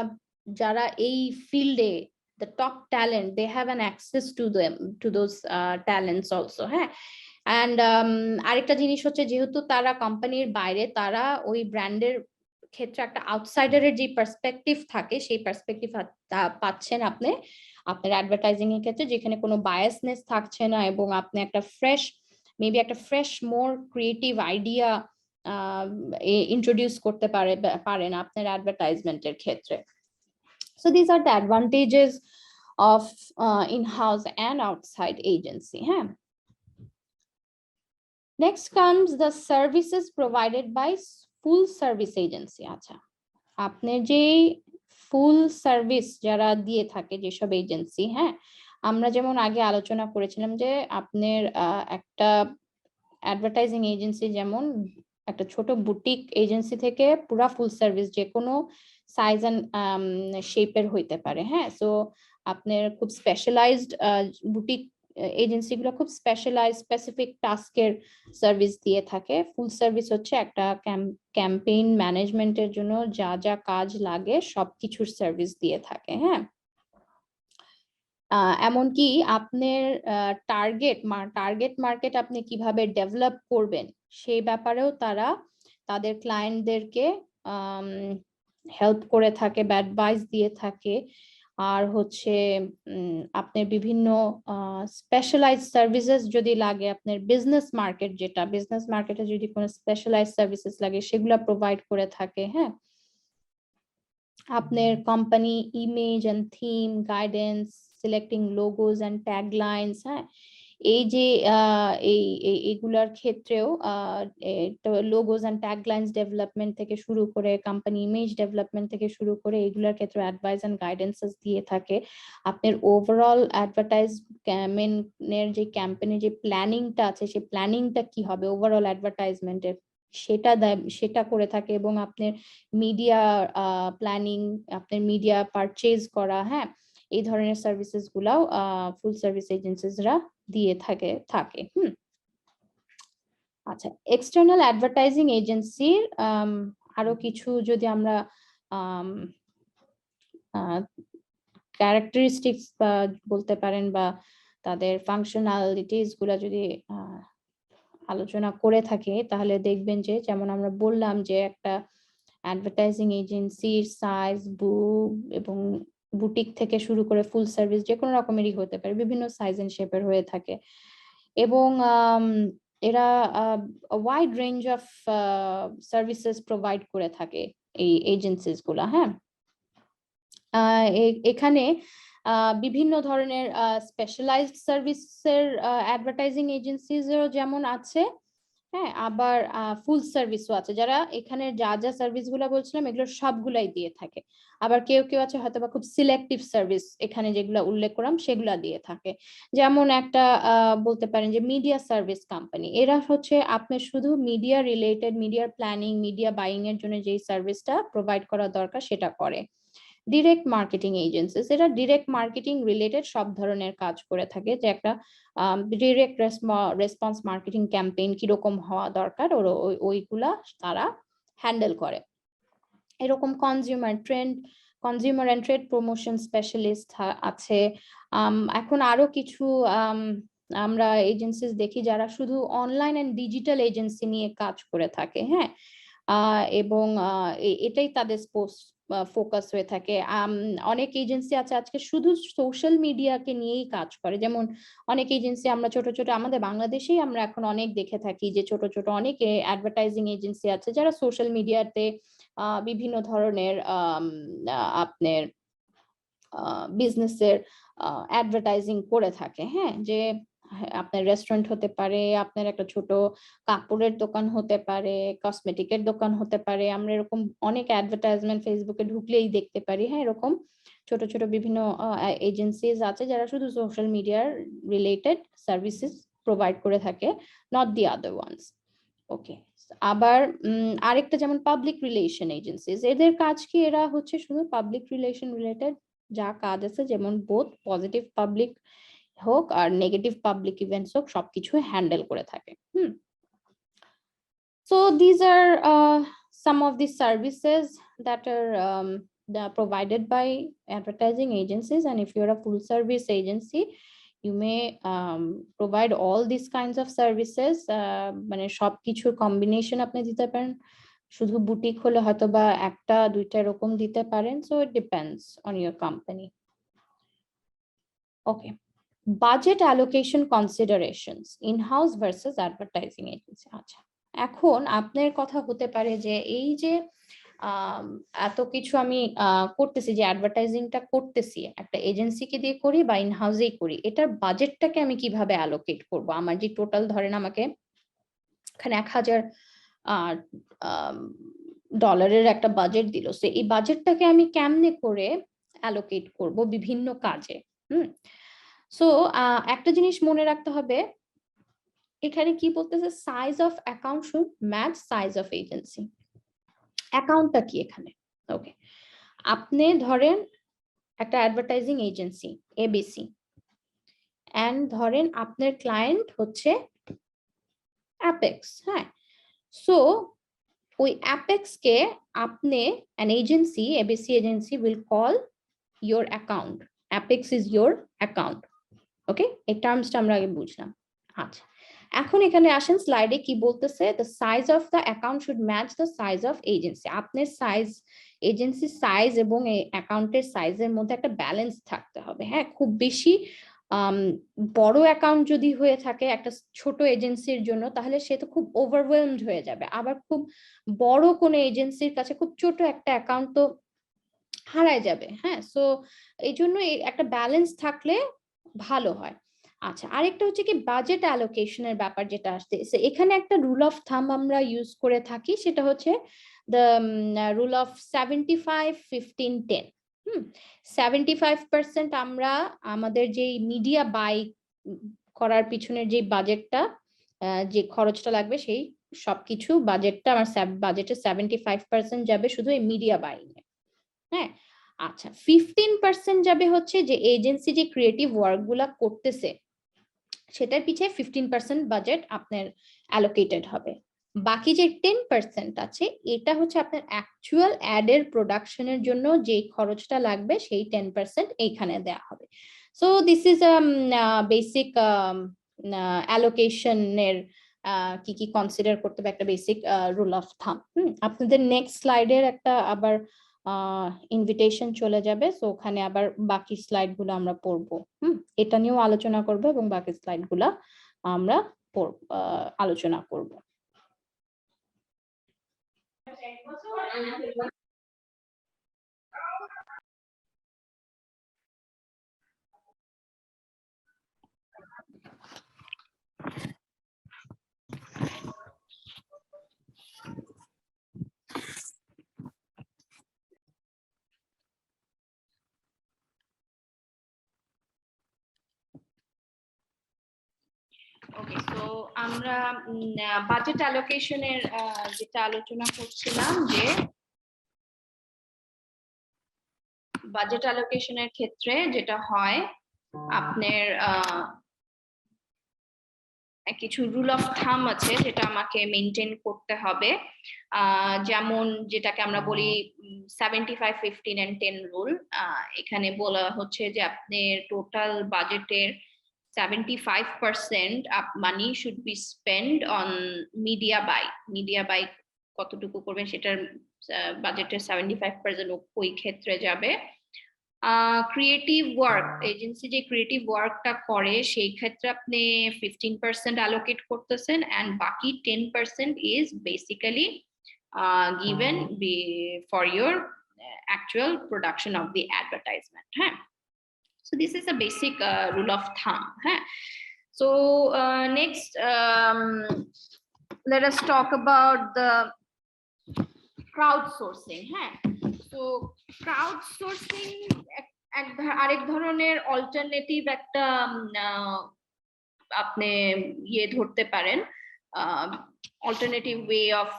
A: যারা এই ফিল্ডে the top talent, they have an access to them, to those talents also, হ্যাঁ। and আরেকটা জিনিস হচ্ছে যেহেতু তারা কোম্পানির বাইরে, তারা ওই ব্র্যান্ডের ক্ষেত্রে একটা আউটসাইডারের যে পার্সপেক্টিভ থাকে সেই পার্সপেক্টিভ পাচ্ছেন আপনি আপনার অ্যাডভার্টাইজিং এর ক্ষেত্রে, যেখানে কোনো বায়াসনেস থাকছে না এবং আপনি একটা ফ্রেশ, মেবি একটা ফ্রেশ মোর ক্রিয়েটিভ আইডিয়া ইন্ট্রোডিউস করতে পারেন আপনার অ্যাডভার্টাইজমেন্টের ক্ষেত্রে। So these are the advantages of in-house and outside agency, হ্যাঁ। Next comes the services provided by full service agency. আচ্ছা, আপনার যে ফুল সার্ভিস যারা দিয়ে থাকে যেসব এজেন্সি, হ্যাঁ, আমরা যেমন আগে আলোচনা করেছিলাম যে আপনার একটা অ্যাডভার্টাইজিং এজেন্সি যেমন একটা ছোট বুটিক এজেন্সি থেকে পুরা ফুল সার্ভিস যে কোনো সাইজ এন্ড শেপের হইতে পারে, হ্যাঁ। সো আপনার খুব স্পেশালাইজড বুটিক এজেন্সিগুলো খুব স্পেশালাইজড স্পেসিফিক টাস্কের সার্ভিস দিয়ে থাকে। ফুল সার্ভিস হচ্ছে একটা ক্যাম্পেইন ম্যানেজমেন্টের জন্য যা যা কাজ লাগে সবকিছুর সার্ভিস দিয়ে থাকে, হ্যাঁ। এমনকি আপনার টার্গেট মার্কেট আপনি কিভাবে ডেভেলপ করবেন সেই ব্যাপারেও তারা তাদের ক্লায়েন্টদেরকে হেল্প করে থাকে বা অ্যাডভাইস দিয়ে থাকে। আর হচ্ছে আপনার বিভিন্ন স্পেশালাইজড সার্ভিসেস যদি লাগে, আপনার বিজনেস মার্কেটে যদি কোনো স্পেশালাইজড সার্ভিসেস লাগে সেগুলো প্রোভাইড করে থাকে, হ্যাঁ। আপনার company image and theme guidance, selecting logos and taglines, হ্যাঁ, এই যে এইগুলার ক্ষেত্রেও লোগোস এন্ড ট্যাগলাইনস ডেভেলপমেন্ট থেকে শুরু করে কোম্পানি ইমেজ ডেভেলপমেন্ট থেকে শুরু করে এইগুলার ক্ষেত্রে অ্যাডভাইস এন্ড গাইডেন্সেস দিয়ে থাকে। আপনার ওভারঅল অ্যাডভার্টাইজমেন্টের যে ক্যাম্পেইনের যে প্ল্যানিংটা আছে সেই প্ল্যানিংটা কি হবে ওভারঅল অ্যাডভার্টাইজমেন্টের সেটা করে থাকে, এবং আপনার মিডিয়া প্ল্যানিং, আপনার মিডিয়া পারচেজ করা, হ্যাঁ, এই ধরনের সার্ভিসেস গুলাও ফুল সার্ভিস এজেন্সিসরা দিয়ে থাকে। আচ্ছা, এক্সটার্নাল অ্যাডভার্টাইজিং এজেন্সির আরো কিছু যদি আমরা ক্যারেক্টারিস্টিক্স বলতে পারেন বা তাদের ফাংশনালিটিস গুলা যদি আলোচনা করে থাকে তাহলে দেখবেন যে যেমন আমরা বললাম যে একটা অ্যাডভার্টাইজিং এজেন্সির সাইজ এবং বুটিক থেকে শুরু করে ফুল সার্ভিস যে কোনো রকমেরই হতে পারে, বিভিন্ন সাইজ এন্ড শেপের হয়ে থাকে, এবং এরা wide range of services provide করে থাকে এই এজেন্সিস গুলা, হ্যাঁ। এখানে বিভিন্ন ধরনের স্পেশালাইজড সার্ভিসের অ্যাডভার্টাইজিং এজেন্সিজও যেমন আছে, হ্যাঁ, আবার ফুল সার্ভিসও আছে, যারা এখানে যা যা সার্ভিস গুলা বলছিলাম এগুলো সবগুলাই দিয়ে থাকে। আবার কেউ কেউ আছে হয়তো বা খুব সিলেক্টিভ সার্ভিস এখানে যেগুলো উল্লেখ করলাম সেগুলা দিয়ে থাকে। যেমন একটা বলতে পারেন যে মিডিয়া সার্ভিস কোম্পানি, এরা হচ্ছে আপনার শুধু মিডিয়া রিলেটেড, মিডিয়ার প্ল্যানিং, মিডিয়া বাইং এর জন্য যেই সার্ভিসটা প্রোভাইড করা দরকার সেটা করে। ডিরেক্ট মার্কেটিং এজেন্সিস, এরা ডিরেক্ট মার্কেটিং রিলেটেড সব ধরনের কাজ করে থাকে, যে একটা ডিরেক্ট রেসপন্স মার্কেটিং ক্যাম্পেইন কিরকম হওয়া দরকার ওইগুলা তারা হ্যান্ডেল করে। এরকম consumer trend consumer and trade promotion specialist আছে। এখন আরো কিছু আমরা এজেন্সিস দেখি যারা শুধু অনলাইন এন্ড ডিজিটাল এজেন্সি নিয়ে কাজ করে থাকে, হ্যাঁ, এবং এটাই তাদের ফোকাস হয়ে থাকে। অনেক এজেন্সি আছে আজকে শুধু সোশ্যাল মিডিয়াকে নিয়েই কাজ করে, যেমন অনেক এজেন্সি আমরা ছোট ছোট আমাদের বাংলাদেশেই আমরা এখন অনেক দেখে থাকি যে ছোট ছোট অনেক অ্যাডভার্টাইজিং এজেন্সি আছে যারা সোশ্যাল মিডিয়াতে বিভিন্ন ধরনের আপনার বিজনেসের অ্যাডভার্টাইজিং করে থাকে, হ্যাঁ, যে আপনার রেস্টুরেন্ট হতে পারে, আপনার একটা ছোট কাপড়ের দোকান হতে পারে, কসমেটিকের দোকান হতে পারে, আমরা এরকম অনেক অ্যাডভার্টাইজমেন্ট ফেসবুকে ঢুকলেই দেখতে পারি, হ্যাঁ, এরকম ছোট ছোট বিভিন্ন এজেন্সিজ আছে যারা শুধু সোশ্যাল মিডিয়ার রিলেটেড সার্ভিসেস প্রোভাইড করে থাকে, নট দি আদার ওয়ান্স। ওকে, আবার আরেকটা যেমন পাবলিক রিলেশন এজেন্সিজ, এদের কাজ কি, এরা হচ্ছে শুধু পাবলিক রিলেশন রিলেটেড যা কাজ আছে, যেমন বোথ পজিটিভ পাবলিক হোক আর নেগেটিভ পাবলিক ইভেন্টস হোক, সবকিছু হ্যান্ডেল করে থাকে। So these are some of the services that are provided by advertising agencies, and if you're a full service agency, you may provide all these kinds of services, মানে সবকিছুর combination আপনি দিতে পারেন, শুধু বুটিক হলে হয়তো বা একটা দুইটা এরকম দিতে পারেন, so it depends on your company. Okay, budget allocation considerations, in-house versus advertising agency. আচ্ছা, এখন আপনার কথা হতে পারে যে এই যে এত কিছু আমি করতেছি, যে অ্যাডভার্টাইজিংটা করতেছি একটা এজেন্সিকে দিয়ে করি বা ইন হাউসেই করি, এটার বাজেটটাকে আমি কিভাবে অ্যালোকেট করব? আমার যে টোটাল ধরেন আমাকে এখানে $1000 একটা বাজেট দিল, সো এই বাজেটটাকে আমি কেমনে করে অ্যালোকেট করব বিভিন্ন কাজে। সো একটা জিনিস মনে রাখতে হবে, এখানে কি বলতেছে, size of account should match size of agency. অ্যাকাউন্টটা কি এখানে? ওকে, আপনি ধরেন একটা অ্যাডভার্টাইজিং এজেন্সি এবিসি, এন্ড ধরেন আপনার ক্লায়েন্ট হচ্ছে অ্যাপেক্স, হ্যাঁ, সো ওই অ্যাপেক্স কে আপনি an agency, ABC agency will call your account. Apex is your account. ওকে, এই টার্মসটা আমরা আগে বুঝলাম। আচ্ছা, এখন এখানে আসেন স্লাইডে কি বলতেছে, the size of the account should match the size of agency. আপনার সাইজ, এজেন্সি সাইজ এবং এই অ্যাকাউন্টের সাইজের মধ্যে একটা ব্যালেন্স থাকতে হবে, হ্যাঁ, খুব বেশি বড় অ্যাকাউন্ট যদি হয়ে থাকে একটা ছোট এজেন্সির জন্য, তাহলে সে তো খুব ওভারওয়েলমড হয়ে যাবে, আবার খুব বড় কোনো এজেন্সির কাছে খুব ছোট একটা অ্যাকাউন্ট তো হারায় যাবে, হ্যাঁ, সো এই জন্য একটা ব্যালেন্স থাকলে ভালো হয়। আচ্ছা, আরেকটা হচ্ছে কি বাজেট অ্যালোকেশনের ব্যাপার যেটা আসছে, এখানে একটা রুল অফ থাম্ব আমরা ইউজ করে থাকি, সেটা হচ্ছে দ্য রুল অফ 75-15-10। 75% আমরা আমাদের যে মিডিয়া বাই করার পিছনের যে বাজেটটা, যে খরচটা লাগবে, সেই সবকিছু বাজেটটা আমার বাজেটে 75% যাবে শুধু এই মিডিয়া বাইং এ, হ্যাঁ। আচ্ছা, 15% যাবে হচ্ছে যে এজেন্সি যে ক্রিয়েটিভ ওয়ার্ক গুলা করতেছে সেটার পিছে 15% বাজেট আপনার অ্যালোকেটেড হবে। বাকি যে 10% আছে এটা হচ্ছে আপনার অ্যাকচুয়াল অ্যাডের প্রোডাকশনের জন্য যে খরচটা লাগবে, সেই 10% এইখানে দেওয়া হবে। সো দিস ইজ বেসিক অ্যালোকেশনের কি কি কনসিডার করতে হবে, একটা বেসিক রুল অফ থাম্ব। আপনাদের নেক্সট স্লাইডের একটা আবার ইনভিটেশন চলে যাবে, সো ওখানে আবার বাকি স্লাইড গুলো আমরা পড়বো, এটা নিয়েও আলোচনা করবো এবং বাকি স্লাইড গুলা আমরা আলোচনা করব। ওকে, সো আমরা বাজেট অ্যালোকেশনের যেটা আলোচনা করছিলাম, যে বাজেট অ্যালোকেশনের ক্ষেত্রে যেটা হয় আপনার কিছু রুল অফ থাম আছে যেটা আমাকে মেনটেন করতে হবে, যেমন যেটাকে আমরা বলি 75-15-10 রুল। এখানে বলা হচ্ছে যে আপনি টোটাল বাজেটের 75% money should be spend on media buy কতটুকু করবেন সেটার বাজেটের 75% ওই ক্ষেত্রে যাবে। ক্রিয়েটিভ ওয়ার্ক, এজেন্সি যে ক্রিয়েটিভ ওয়ার্কটা করে সেই ক্ষেত্রে আপনি 15% অ্যালোকেট করতেছেন, এন্ড বাকি 10% is basically given for your actual production of the advertisement. হ্যাঁ, so this is a basic rule of thumb. হ্যাঁ, so next let us talk about the crowdsourcing. হ্যাঁ, তো ক্রাউডসোর্সিং আরেক ধরনের অল্টারনেটিভ একটা আপনি ইয়ে ধরতে পারেন, alternative way of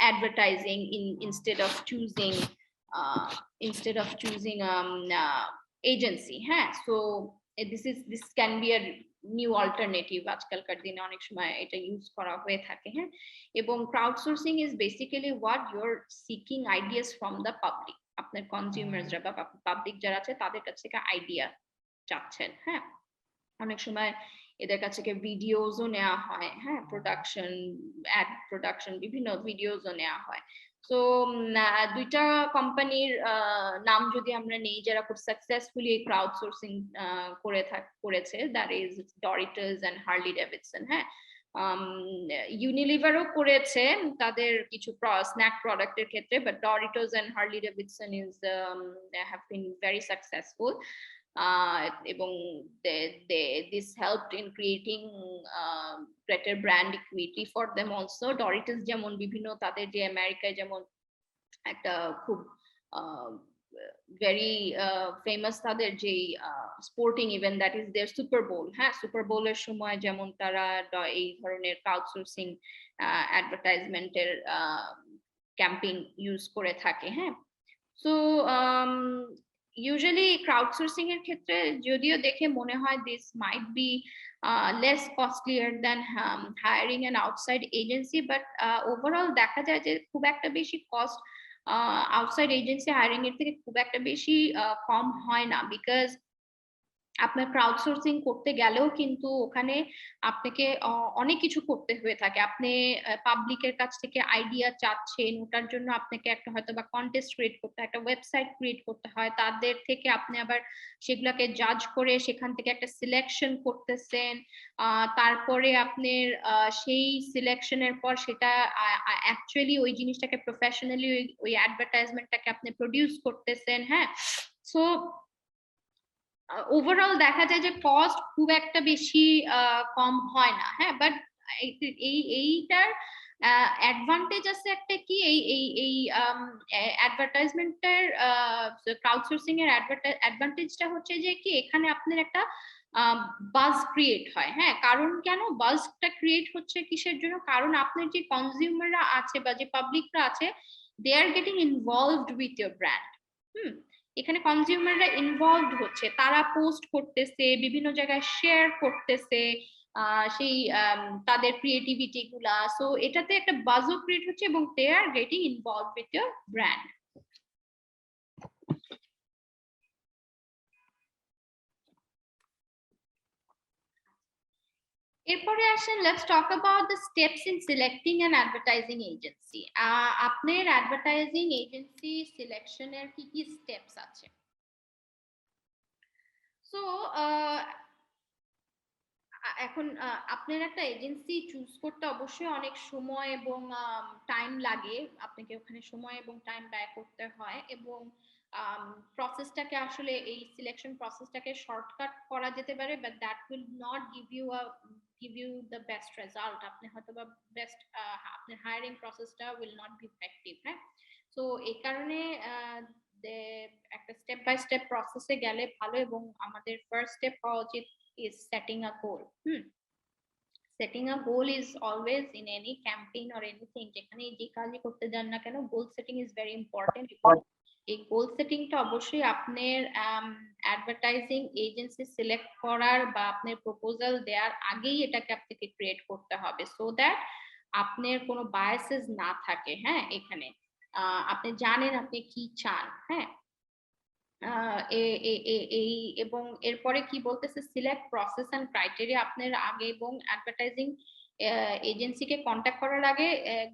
A: advertising instead of choosing agency. হ্যাঁ, so this can be a new alternative, আজকালকার দিনে অনেক সময় এটা ইউজ করা হয়ে থাকে। হ্যাঁ, এবং crowdsourcing is basically what you are seeking ideas from the public. আপনার কনজিউমারসরা বা পাবলিক যারা আছে তাদের কাছ থেকে আইডিয়া চাচ্ছেন। হ্যাঁ, অনেক সময় এদের কাছ থেকে ভিডিওসও নেওয়া হয়। হ্যাঁ, প্রোডাকশন, অ্যাড প্রোডাকশন, বিভিন্ন ভিডিওসও নেওয়া হয়। তো দুইটা কোম্পানির নাম যদি আমরা নেই যারা খুব সাকসেসফুলি ক্রাউডসোর্সিং করেছে, that is Doritos and Harley Davidson. হ্যাঁ, ইউনিলিভারও করেছে তাদের কিছু স্ন্যাক প্রোডাক্টের ক্ষেত্রে, but Doritos and Harley Davidson is have been very successful. এবং this helped in creating greater brand equity for them also. Doritos যেমন বিভিন্ন তাদের যে আমেরিকায় যেমন একটা খুব very famous তাদের যে sporting event, that is their Super Bowl. হ্যাঁ, সুপার বোলের সময় যেমন তারা এই ধরনের ক্রাউডসোর্সিং অ্যাডভার্টাইজমেন্টের ক্যাম্পেইন ইউজ করে থাকে। হ্যাঁ, সো ইউজুয়ালি ক্রাউডসোর্সিং এর ক্ষেত্রে যদিও দেখে মনে হয় this might be less costlier than hiring an outside agency, but overall দেখা যায় যে খুব একটা বেশি কস্ট আউটসাইড এজেন্সি হায়ারিং এর থেকে খুব একটা বেশি কম হয় না, বিকজ আপনার ক্রাউডসোর্সিং করতে গেলেও কিন্তু ওখানে আপনাকে অনেক কিছু করতে হয়ে থাকে। আপনি পাবলিকের কাছ থেকে আইডিয়া চাচ্ছেন, ওটার জন্য আপনাকে একটা হয়তো বা কন্টেস্ট ক্রিয়েট করতে হয়, একটা ওয়েবসাইট ক্রিয়েট করতে হয়, তাদের থেকে আপনি আবার সেগুলোকে জাজ করে সেখান থেকে একটা সিলেকশন করতেছেন, তারপরে আপনার সেই সিলেকশনের পর সেটা অ্যাকচুয়ালি ওই জিনিসটাকে প্রফেশনালি ওই অ্যাডভার্টাইজমেন্টটাকে আপনি প্রডিউস করতেছেন। হ্যাঁ, সো ওভারঅল দেখা যায় যে কস্ট খুব একটা বেশি কম হয় না। হ্যাঁ, বাট এইটার অ্যাডভান্টেজ আছে একটা কি, এই অ্যাডভার্টাইজমেন্টের ক্রাউডসোর্সিং এর অ্যাডভান্টেজটা হচ্ছে যে কি এখানে আপনার একটা বাজ ক্রিয়েট হয়। হ্যাঁ, কারণ কেন বাজটা ক্রিয়েট হচ্ছে কিসের জন্য, কারণ আপনার যে কনজিউমাররা আছে বা যে পাবলিকরা আছে, they are getting involved with your brand. এখানে কনজিউমাররা ইনভলভড হচ্ছে, তারা পোস্ট করতেছে, বিভিন্ন জায়গায় শেয়ার করতেছে সেই তাদের ক্রিয়েটিভিটি গুলা। সো এটাতে একটা বাজও ক্রিয়েট হচ্ছে এবং they are getting involved with your brand. এরপরে আসেন, let's talk about the steps in selecting an advertising agency. আপনার অ্যাডভার্টাইজিং এজেন্সি সিলেকশনের কি কি স্টেপস আছে? সো এখন আপনার একটা এজেন্সি চুজ করতে অবশ্যই অনেক সময় এবং টাইম লাগে, আপনাকে ওখানে সময় এবং টাইম ব্যয় করতে হয়, এবং প্রসেসটাকে আসলে এই সিলেকশন প্রসেসটাকে শর্টকাট করা যেতে পারে, but that will not give you the best result. আপনি হয়তো বা বেস্ট আপনার হায়ারিং প্রসেসটা উইল নট বি ইফেক্টিভ। হ্যাঁ, সো এই কারণে একটা স্টেপ বাই স্টেপ প্রসেসে গেলে ভালো, এবং আমাদের ফার্স্ট স্টেপ হওয়া উচিত is setting a goal. Setting a goal is always in any campaign or anything যেখানে যে কাজই করতে যান না কেন, goal setting is very important. এই গোল সেটিংটা অবশ্যই আপনার অ্যাডভার্টাইজিং এজেন্সি সিলেক্ট করার বা আপনার প্রপোজাল দেওয়ার আগেই এটাকে আপনাকে ক্রিয়েট করতে হবে, সো দ্যাট আপনার কোনো বায়াসেস না থাকে। হ্যাঁ, এখানে আপনি জানেন আপনি কি চান। হ্যাঁ, এই এবং এরপরে কি বলতেছে, সিলেক্ট প্রসেস এন্ড ক্রাইটেরিয়া। আপনার আগে এবং অ্যাডভার্টাইজিং এজেন্সিকে কন্ট্যাক্ট করার আগে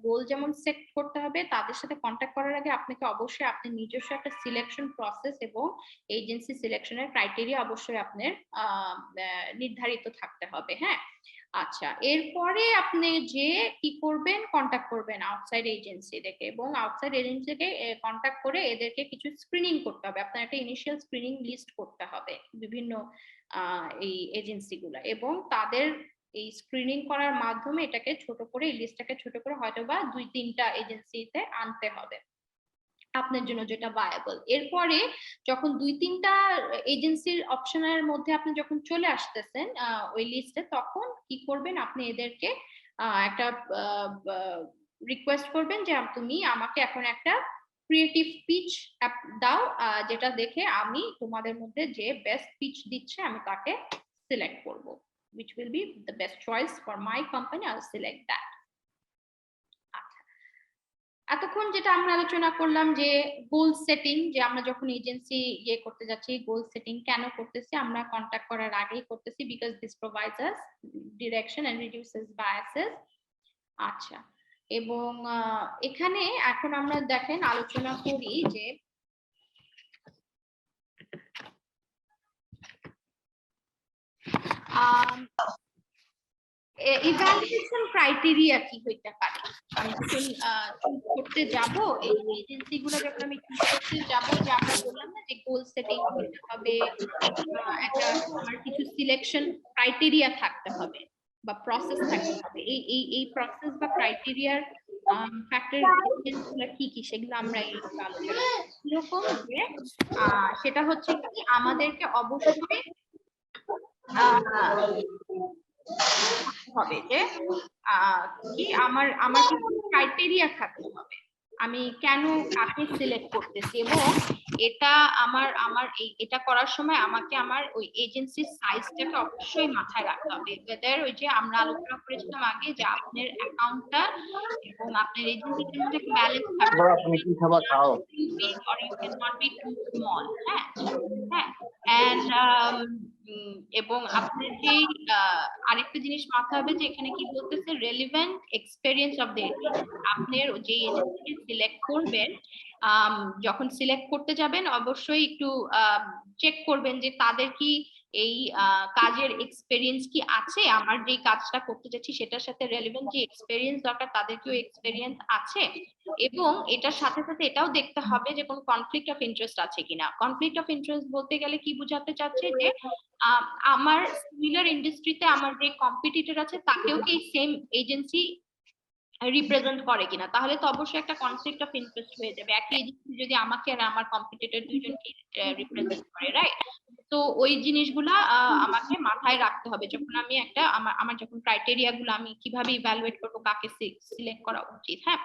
A: গোল যেমন সেট করতে হবে, তাদের সাথে কন্ট্যাক্ট করার আগে আপনাকে অবশ্যই আপনার নিজস্ব একটা সিলেকশন প্রসেস এবং এজেন্সি সিলেকশনের ক্রাইটেরিয়া অবশ্যই আপনার নির্ধারিত থাকতে হবে। হ্যাঁ, আচ্ছা, এরপরে আপনি যে কি করবেন, কন্ট্যাক্ট করবেন আউটসাইড এজেন্সি দেখে, এবং আউটসাইড এজেন্সিকে কন্ট্যাক্ট করে এদেরকে কিছু স্ক্রিনিং করতে হবে। আপনার একটা ইনিশিয়াল স্ক্রিনিং লিস্ট করতে হবে বিভিন্ন এই এজেন্সিগুলো, এবং তাদের এই স্ক্রিনিং করার মাধ্যমে এটাকে ছোট করে, এই লিস্টটাকে ছোট করে হয়তো বা 2-3টা এজেন্সিতে আনতে হবে আপনার জন্য যেটা ভায়াবল। এরপরে যখন 2-3টা এজেন্সির অপশনের মধ্যে আপনি যখন চলে আসতেছেন ওই লিস্টে, তখন কি করবেন, আপনি এদেরকে একটা রিকোয়েস্ট করবেন যে তুমি আমাকে এখন একটা ক্রিয়েটিভ পিচ দাও, যেটা দেখে আমি তোমাদের মধ্যে যে বেস্ট পিচ দিচ্ছে আমি তাকে সিলেক্ট করব, which will be the best choice for my company. I'll select that. এতক্ষণ যেটা আমরা আলোচনা করলাম যে গোল সেটিং, যে আমরা যখন এজেন্সি ইয়ে করতে যাচ্ছি, গোল সেটিং কেন করতেছি, আমরা কন্ট্যাক্ট করার আগেই করতেছি, because this provides us direction and reduces biases. আচ্ছা, এবং এখানে এখন আমরা দেখেন আলোচনা করি যে ইভ্যালুয়েশন ক্রাইটেরিয়া কি হইতে পারে। আমি যখন করতে যাব এই এজেন্সিগুলো, যখন আমি চুজ করতে যাব, যে আমরা বললাম না যে গোল সেটিং করতে হবে, একটা আমার কিছু সিলেকশন ক্রাইটেরিয়া থাকতে হবে বা প্রসেস থাকতে হবে। এই প্রসেস বা ক্রাইটেরিয়ার ফ্যাক্টর গুলো কি কি, সেগুলো আমরা এই আলোচনা এরকম যে সেটা হচ্ছে কি, আমাদেরকে অবশ্যই হবে যে কি আমার কিছু ক্রাইটেরিয়া থাকতে হবে, আমি কেন কাকে সিলেক্ট করতেছি, এবং এটা এটা করার সময় আমাকে আমার ওই এজেন্সির সাইজটাকে অবশ্যই মাথায় রাখতে হবে। ওয়েদার ওই যে আমরা আলোচনা করেছিলাম আগে যে আপনার অ্যাকাউন্টটা এবং আপনার এজেন্সির মধ্যে ব্যালেন্স থাকবে, আপনি কি খাবার খাও, or you cannot be too small. হ্যাঁ, হ্যাঁ, এন্ড এবং আপনার যে আরেকটা জিনিস মাথায় হবে যে এখানে কি বলতেছে, relevant experience of the agency. আপনার যে এজেন্সিকে সিলেক্ট করবেন, যখন সিলেক্ট করতে যাবেন অবশ্যই একটু চেক করবেন যে তাদের কি এই কাজের এক্সপেরিয়েন্স কি আছে, আমার যে কাজটা করতে যাচ্ছি সেটার সাথে রেলিভেন্ট যে এক্সপেরিয়েন্স দরকার তাদের কি এক্সপেরিয়েন্স আছে, এবং এটার সাথে সাথে এটাও দেখতে হবে যে কোনো কনফ্লিক্ট অফ ইন্টারেস্ট আছে কিনা। কনফ্লিক্ট অফ ইন্টারেস্ট বলতে গেলে কি বোঝাতে চাচ্ছে যে আমার সিমিলার ইন্ডাস্ট্রিতে আমার যে কম্পিটিটর আছে তাকেও কি সেম এজেন্সি রিপ্রেজেন্ট করে কিনা, তাহলে তো অবশ্যই একটা কনফ্লিক্ট অফ ইন্টারেস্ট হয়ে যাবে। একই এজেন্সি যদি আমাকে আর আমার কম্পিটিটর দুইজনকে রিপ্রেজেন্ট করে, রাইট? তো ওই জিনিসগুলা আমাকে মাথায় রাখতে হবে যখন আমি একটা আমার যখন ক্রাইটেরিয়া গুলো আমি কিভাবে ইভ্যালুয়েট করবো কাকে সিলেক্ট করা উচিত। হ্যাঁ,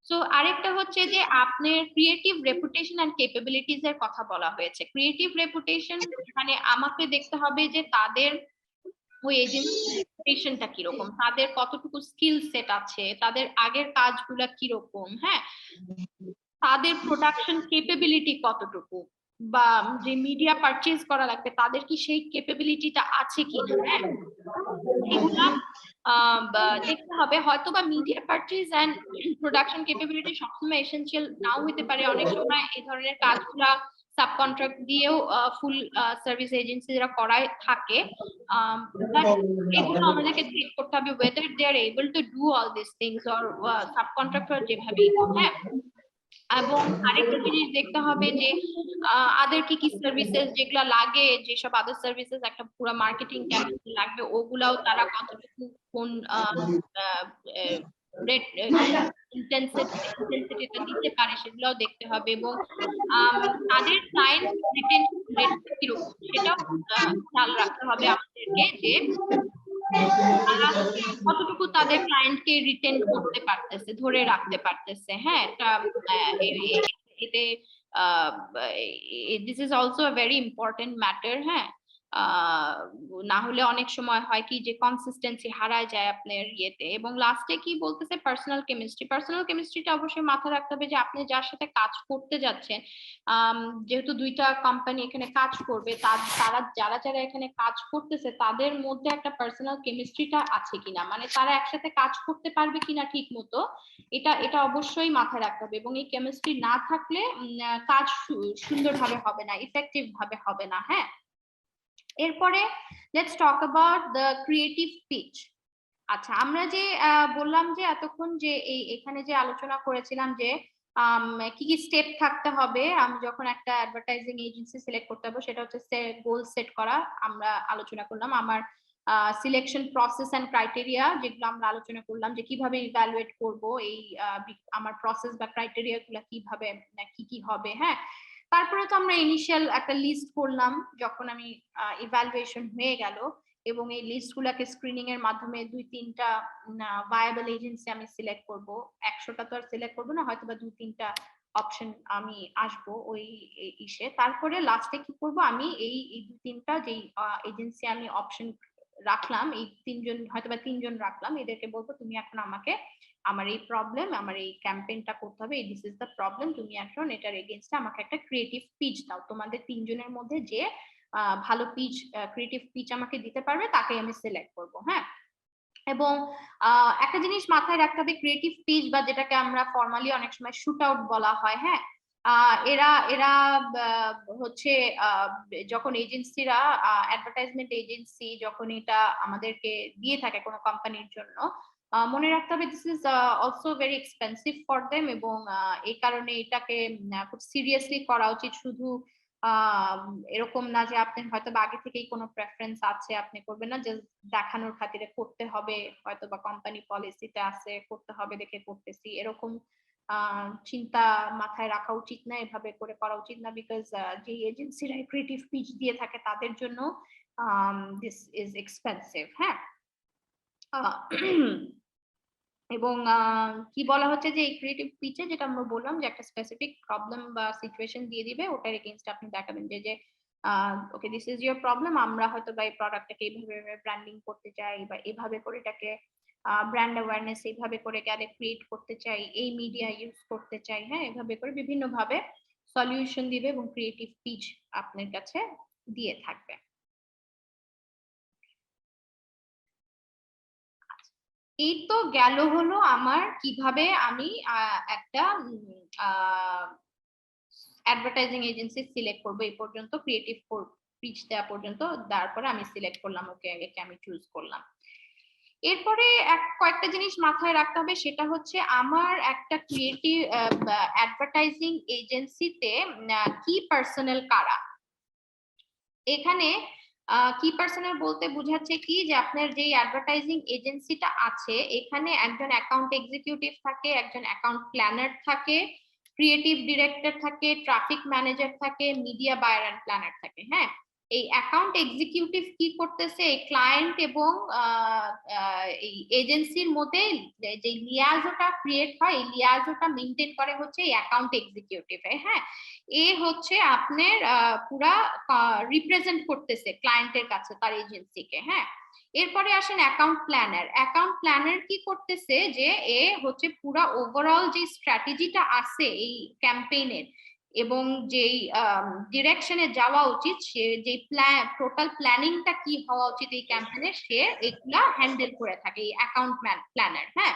A: সো আরেকটা হচ্ছে যে আপনার ক্রিয়েটিভ রেপুটেশন এন্ড ক্যাপাবিলিটিজ এর কথা বলা হয়েছে। ক্রিয়েটিভ রেপুটেশন মানে আমাকে দেখতে হবে যে তাদের ওই এজেন্সিটা কিরকম, তাদের কতটুকু স্কিল সেট আছে, তাদের আগের কাজগুলা কিরকম, হ্যাঁ, তাদের প্রোডাকশন ক্যাপাবিলিটি কতটুকু, বা যে মিডিয়া পারচেজ করা লাগবে তাদের কি সেই ক্যাপাবিলিটিটা আছে কিনা। হ্যাঁ, এগুলা দেখতে হবে। হয়তো বা media purchase and production capability সবসময় এসেনশিয়াল নাও হতে পারে, অনেক সময় এই ধরনের কাজগুলা সাবকন্ট্রাক্ট দিয়েও ফুল সার্ভিস এজেন্সি যারা করায় থাকে, এগুলো আমাদেরকে চেক করতে হবে whether they are able to do all these things or subcontractor যেভাবেই। হ্যাঁ, এবং আরেকটা জিনিস দেখতে হবে যে আদার কি কি সার্ভিসেস যেগুলা লাগে, যেসব আদার সার্ভিসেস একটা পুরো মার্কেটিং ক্যাম্পেইন লাগবে, ওগুলাও তারা কতটুকু কোন ইন্টেন্সিটিটা দিতে পারে সেগুলোও দেখতে হবে, এবং তাদের ক্লায়েন্ট রিটেনশন রেট কিরকম সেটাও খেয়াল রাখতে হবে আমাদেরকে, যে তারা কতটুকু তাদের ক্লায়েন্টকে রিটেন করতে পারতেছে, ধরে রাখতে পারতেছে। হ্যাঁ, এতে
B: this is also a very important matter. হ্যাঁ, না হলে অনেক সময় হয় কি যে কনসিস্টেন্সি হারায় যায় আপনার ইয়েতে। এবং লাস্টে কি বলতেছে, পার্সোনাল কেমিস্ট্রি। পার্সোনাল কেমিস্ট্রিটা অবশ্যই মাথায় রাখতে হবে যে আপনি যার সাথে কাজ করতে যাচ্ছেন, যেহেতু 2টা কোম্পানি এখানে কাজ করবে, তারা যারা যারা এখানে কাজ করতেছে তাদের মধ্যে একটা পার্সোনাল কেমিস্ট্রিটা আছে কিনা, মানে তারা একসাথে কাজ করতে পারবে কিনা ঠিক মতো, এটা অবশ্যই মাথায় রাখতে হবে। এবং এই কেমিস্ট্রি না থাকলে কাজ সুন্দরভাবে হবে না, ইফেক্টিভ ভাবে হবে না। হ্যাঁ, এরপরে let's talk about the creative pitch. আচ্ছা, আমরা যে বললাম যে এতক্ষণ যে এখানে যে আলোচনা করেছিলাম যে কি কি স্টেপ থাকতে হবে আমি যখন একটা অ্যাডভার্টাইজিং এজেন্সি সিলেক্ট করতে হবে, সেটা হচ্ছে গোল সেট করা। আমরা আলোচনা করলাম আমার সিলেকশন প্রসেস এন্ড ক্রাইটেরিয়া, যেগুলো আমরা আলোচনা করলাম যে কিভাবে ইভ্যালুয়েট করব এই আমার প্রসেস বা ক্রাইটেরিয়া গুলো কিভাবে কি কি হবে। হ্যাঁ, তারপরে তো আমরা ইনিশিয়াল একটা লিস্ট করলাম যখন আমি ইভ্যালুয়েশন হয়ে গেল, এবং এই লিস্ট গুলাকে স্ক্রিনিং এর মাধ্যমে 2-3টা ভায়াবল এজেন্সি আমি সিলেক্ট করব। 100টা তো আর সিলেক্ট করবো না, হয়তো বা 2-3টা অপশন আমি আসবো ওই ইসে। তারপরে লাস্টে কি করব, আমি এই 2-3টা যেই এজেন্সি আমি অপশন রাখলাম, এই 3জন হয়তো বা 3জন রাখলাম, এদেরকে বলবো তুমি এখন আমাকে আমার এই প্রবলেম, আমার এই ক্যাম্পেইনটা করতে হবে, এই দিস ইজ দ্য প্রবলেম, তুমি এখন এটার এগেইনস্টে আমাকে একটা ক্রিয়েটিভ পিচ দাও। তোমাদের 3জনের মধ্যে যে ভালো পিচ, ক্রিয়েটিভ পিচ আমাকে দিতে পারবে তাকে আমি সিলেক্ট করব। হ্যাঁ, এবং একটা জিনিস মাথায় রাখতে হবে, ক্রিয়েটিভ পিচ বা যেটাকে আমরা ফর্মালি অনেক সময় শুট আউট বলা হয়। হ্যাঁ, এরা এরা হচ্ছে যখন এজেন্সিরা, অ্যাডভার্টাইজমেন্ট এজেন্সি যখন এটা আমাদেরকে দিয়ে থাকে কোনো কোম্পানির জন্য, মনে রাখতে হবে this is also very expensive for them, এবং এই কারণে এটাকে খুব সিরিয়াসলি করা উচিত। শুধু এরকম না যে আপনি হয়তো আগে থেকেই কোনো প্রেফারেন্স আছে আপনি করবেন না, জাস্ট দেখানোর খাতিরে করতে হবে, হয়তো বা কোম্পানি পলিসিতে আছে করতে হবে দেখে করতেছি, এরকম চিন্তা মাথায় রাখা উচিত না, এভাবে করে করা উচিত না। বিকজ যে এজেন্সিরা ক্রিয়েটিভ পিচ দিয়ে থাকে তাদের জন্য দিস ইজ এক্সপেন্সিভ। হ্যাঁ, এবং কি বলা হচ্ছে যে এই ক্রিয়েটিভ পিচে যেটা আমরা বললাম যে একটা স্পেসিফিক প্রবলেম বা সিচুয়েশন দিয়ে দিবে, ওটার এগেইনস্ট আপনি দেখাবেন যে okay this is your problem, আমরা হয়তো বা এই প্রোডাক্টটাকে এইভাবে ব্র্যান্ডিং করতে চাই, বা এইভাবে করে এটাকে ব্র্যান্ড অ্যাওয়ারনেস এইভাবে করে গেলে ক্রিয়েট করতে চাই, এই মিডিয়া ইউজ করতে চাই। হ্যাঁ, এভাবে করে বিভিন্ন ভাবে সলিউশন দিবে এবং ক্রিয়েটিভ পিচ আপনার কাছে দিয়ে থাকবে। এই তো গেল হলো আমার কিভাবে আমি একটা অ্যাডভার্টাইজিং এজেন্সি সিলেক্ট করব, এই পর্যন্ত ক্রিয়েটিভ পিচ দেওয়া পর্যন্ত, তারপরে আমি সিলেক্ট করলাম, ওকে একে আমি চুজ করলাম। এরপরে কয়েকটা জিনিস মাথায় রাখতে হবে, সেটা হচ্ছে আমার একটা ক্রিয়েটিভ অ্যাডভার্টাইজিং এজেন্সিতে কি পার্সোনাল কারা। এখানে কি পার্সোনাল বলতে বোঝাচ্ছে কি যে আপনার যে অ্যাডভার্টাইজিং এজেন্সিটা আছে এখানে একজন অ্যাকাউন্ট এক্সিকিউটিভ থাকে, একজন অ্যাকাউন্ট প্ল্যানার থাকে, ক্রিয়েটিভ ডিরেক্টর থাকে, ট্রাফিক ম্যানেজার থাকে, মিডিয়া বায়ার এন্ড প্ল্যানার থাকে। হ্যাঁ, এই অ্যাকাউন্ট এক্সিকিউটিভ কি করতেছে, এই ক্লায়েন্ট এবং এই এজেন্সির মধ্যে যে লিয়াজোটা ক্রিয়েট হয়, এই লিয়াজোটা মেনটেন করে হচ্ছে এই অ্যাকাউন্ট এক্সিকিউটিভ। হ্যাঁ, এ হচ্ছে আপনার পুরা রিপ্রেজেন্ট করতেছে ক্লায়েন্টের কাছে তার এজেন্সিকে। হ্যাঁ, এরপরে আসেন অ্যাকাউন্ট প্ল্যানার। অ্যাকাউন্ট প্ল্যানার কি করতেছে যে এ হচ্ছে পুরা ওভারঅল যে স্ট্র্যাটেজিটা আছে এই ক্যাম্পেইনের এবং যেই ডিরেকশনে যাওয়া উচিত, সে যে টোটাল প্ল্যানিংটা কি হওয়া উচিত এই ক্যাম্পেইনের, সে এগুলা হ্যান্ডেল করে থাকে এই অ্যাকাউন্ট প্ল্যানার। হ্যাঁ,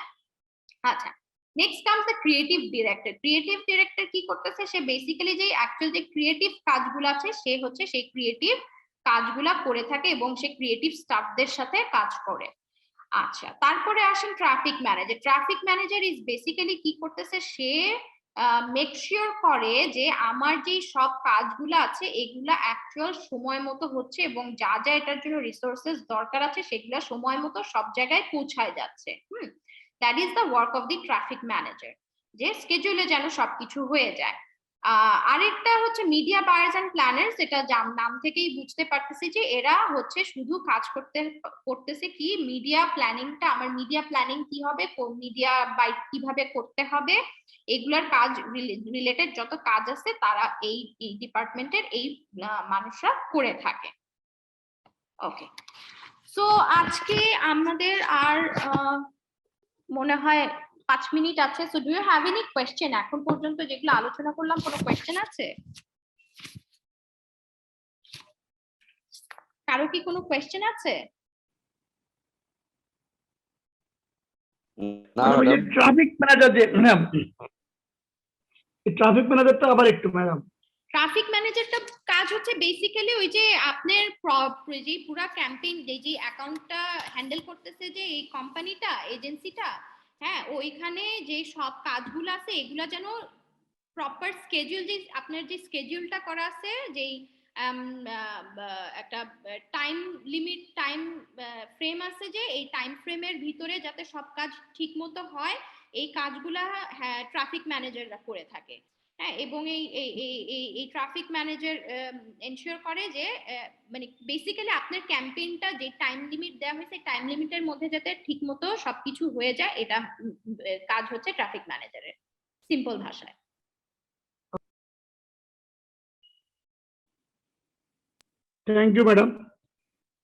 B: আচ্ছা, next comes the creative director. Creative director কি করতেছে, সে বেসিক্যালি যে অ্যাকচুয়াল যে ক্রিয়েটিভ কাজগুলো আছে সে হচ্ছে সেই ক্রিয়েটিভ কাজগুলা করে থাকে এবং সে ক্রিয়েটিভ স্টাফদের সাথে কাজ করে। আচ্ছা, তারপরে আসেন traffic manager. Traffic manager is basically কি করতেছে, সে মেক শিওর করে যে আমার যে সব কাজগুলো আছে এগুলা অ্যাকচুয়াল সময় মতো হচ্ছে এবং যা যা এটার জন্য রিসোর্সেস দরকার আছে সেগুলা সময় মতো সব জায়গায় পৌঁছায় যাচ্ছে। That is the work of the traffic manager, যে স্কেজুলে যেন সবকিছু হয়ে যায়। আরেকটা হচ্ছে মিডিয়া বায়ার্স এন্ড প্ল্যানার্স, এটা নাম থেকেই বুঝতে পারতেছি যে এরা হচ্ছে শুধু কাজ করতেছে কি মিডিয়া প্ল্যানিংটা, আমার মিডিয়া প্ল্যানিং কি হবে, কোন মিডিয়া বাই কিভাবে করতে হবে, এগুলার কাজ রিলেটেড যত কাজ আছে তারা এই ডিপার্টমেন্টের এই মানুষরা করে থাকে। ওকে, সো আজকে আমাদের আর মনে হয় 5 মিনিট আছে। So do you have any question? এখন পর্যন্ত যেগুলো আলোচনা করলাম কোনো কোয়েশ্চেন আছে? কারো কি কোনো কোয়েশ্চেন আছে?
C: না ম্যাডাম।
D: ট্রাফিক ম্যানেজার যে ম্যাডাম, ট্রাফিক ম্যানেজারটা আবার একটু ম্যাডাম।
B: ট্রাফিক ম্যানেজারটা কাজ হচ্ছে বেসিক্যালি ওই যে আপনার যে পুরো ক্যাম্পেইন যে অ্যাকাউন্টটা হ্যান্ডেল করতেছে যে এই কোম্পানিটা, এজেন্সিটা, হ্যাঁ, ওইখানে যে সব কাজগুলো আছে এগুলা যেন প্রপার স্কেডিউল, যে আপনার যে স্কেডিউলটা করা আছে, যেই একটা টাইম লিমিট, টাইম ফ্রেম আছে, যে এই টাইম ফ্রেমের ভিতরে যাতে সব কাজ ঠিক মতো হয়, এই কাজগুলা ট্রাফিক ম্যানেজাররা করে থাকে। হ্যাঁ, এবং এই ট্রাফিক ম্যানেজার এনশিওর করে যে মানে বেসিক্যালি আপনার ক্যাম্পেইনটা যে টাইম লিমিট দেওয়া হয়েছে টাইম লিমিটের মধ্যে যাতে ঠিকমতো সবকিছু হয়ে যায়, এটা কাজ হচ্ছে ট্রাফিক ম্যানেজারের, সিম্পল ভাষায়।
D: Thank you madam.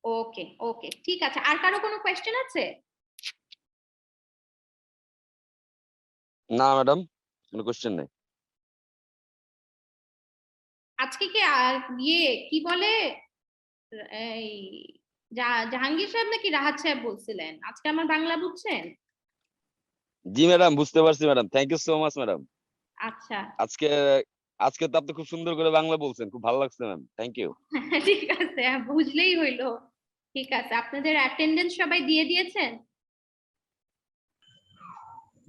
B: Okay okay, ঠিক আছে। আর কারো কোনো কোয়েশ্চেন আছে?
C: না ম্যাডাম, কোনো কোশ্চেন নেই।
B: আজকে কি কি বলে এই জাহাঙ্গীর সাহেব নাকি রাহাত সাহেব বলছিলেন আজকে আমার বাংলা বুঝছেন?
C: জি ম্যাডাম, বুঝতে পারছি madam, thank you so much madam.
B: আচ্ছা,
C: আজকে আজকে তো আপনি খুব সুন্দর করে বাংলা বলছেন, খুব ভালো লাগছে ম্যাম, থ্যাংক ইউ।
B: ঠিক আছে, বুঝলেই হইলো। ঠিক আছে, আপনাদের অ্যাটেন্ডেন্স সবাই দিয়ে দিয়েছেন?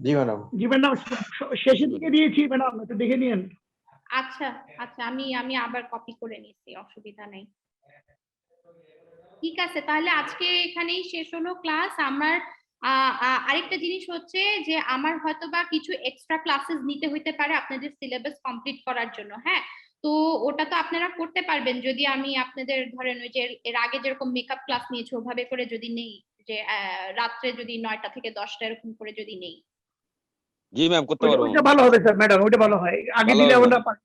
E: জি ম্যাডাম।
D: জি ম্যাডাম, শেষের দিকে দিয়েছি ম্যাডাম, একটু দেখে নিয়েন।
B: আচ্ছা আচ্ছা, আমি আবার কপি করে নিচ্ছি, অসুবিধা নেই। ঠিক আছে, তাহলে আজকে এখানেই শেষ হলো ক্লাস আমার। আরেকটা জিনিস হচ্ছে যে আমার হয়তোবা কিছু এক্সট্রা ক্লাসেস নিতে হইতে পারে আপনাদের সিলেবাস কমপ্লিট করার জন্য। হ্যাঁ, তো ওটা তো আপনারা করতে পারবেন যদি আমি আপনাদের ধরেন ওই যে এর আগে যেরকম মেকআপ ক্লাস নিয়েছি ওভাবে করে যদি নেই, যে রাত্রে যদি 9টা থেকে 10টা এরকম করে যদি নেই।
C: জি ম্যাম, করতে পারবো।
D: ওইটা ভালো হবে স্যার ম্যাডাম, ওইটা ভালো হয়। আগে
C: ভালো
D: দিলে
C: হবে
D: আমরা
C: ম্যাম।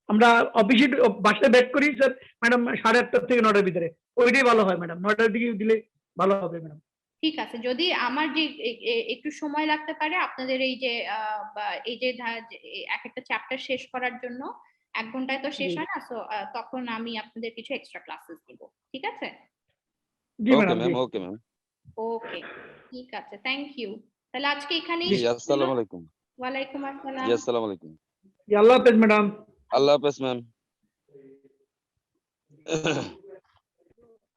D: আমরা অফিসে বাসায় ব্যাক করি স্যার ম্যাডাম 8:30 থেকে 9টার ভিতরে, ওইটাই ভালো হয় ম্যাডাম। 9টার দিকে দিলে ভালো হবে ম্যাডাম।
B: ঠিক আছে, যদি আমার যে একটু সময় লাগতে পারে আপনাদের এই যে এক একটা চ্যাপ্টার শেষ করার জন্য, 1 ঘন্টায় তো শেষ হয় না, সো তখন আমি আপনাদের কিছু এক্সট্রা ক্লাসেস দিব। ঠিক আছে?
D: জি
C: okay
D: madam.
C: Ma'am, okay ma'am.
B: Okay, ঠিক আছে, থ্যাংক ইউ। তাহলে আজকে এখানেই
C: জি,
B: শেষ হলো।
C: আসসালামু আলাইকুম।
B: ওয়ালাইকুম আসসালাম।
C: জি, আসসালামু আলাইকুম।
D: আল্লাহ হাফেজ ম্যাডাম।
C: আল্লাহ হাফেজ ম্যাম।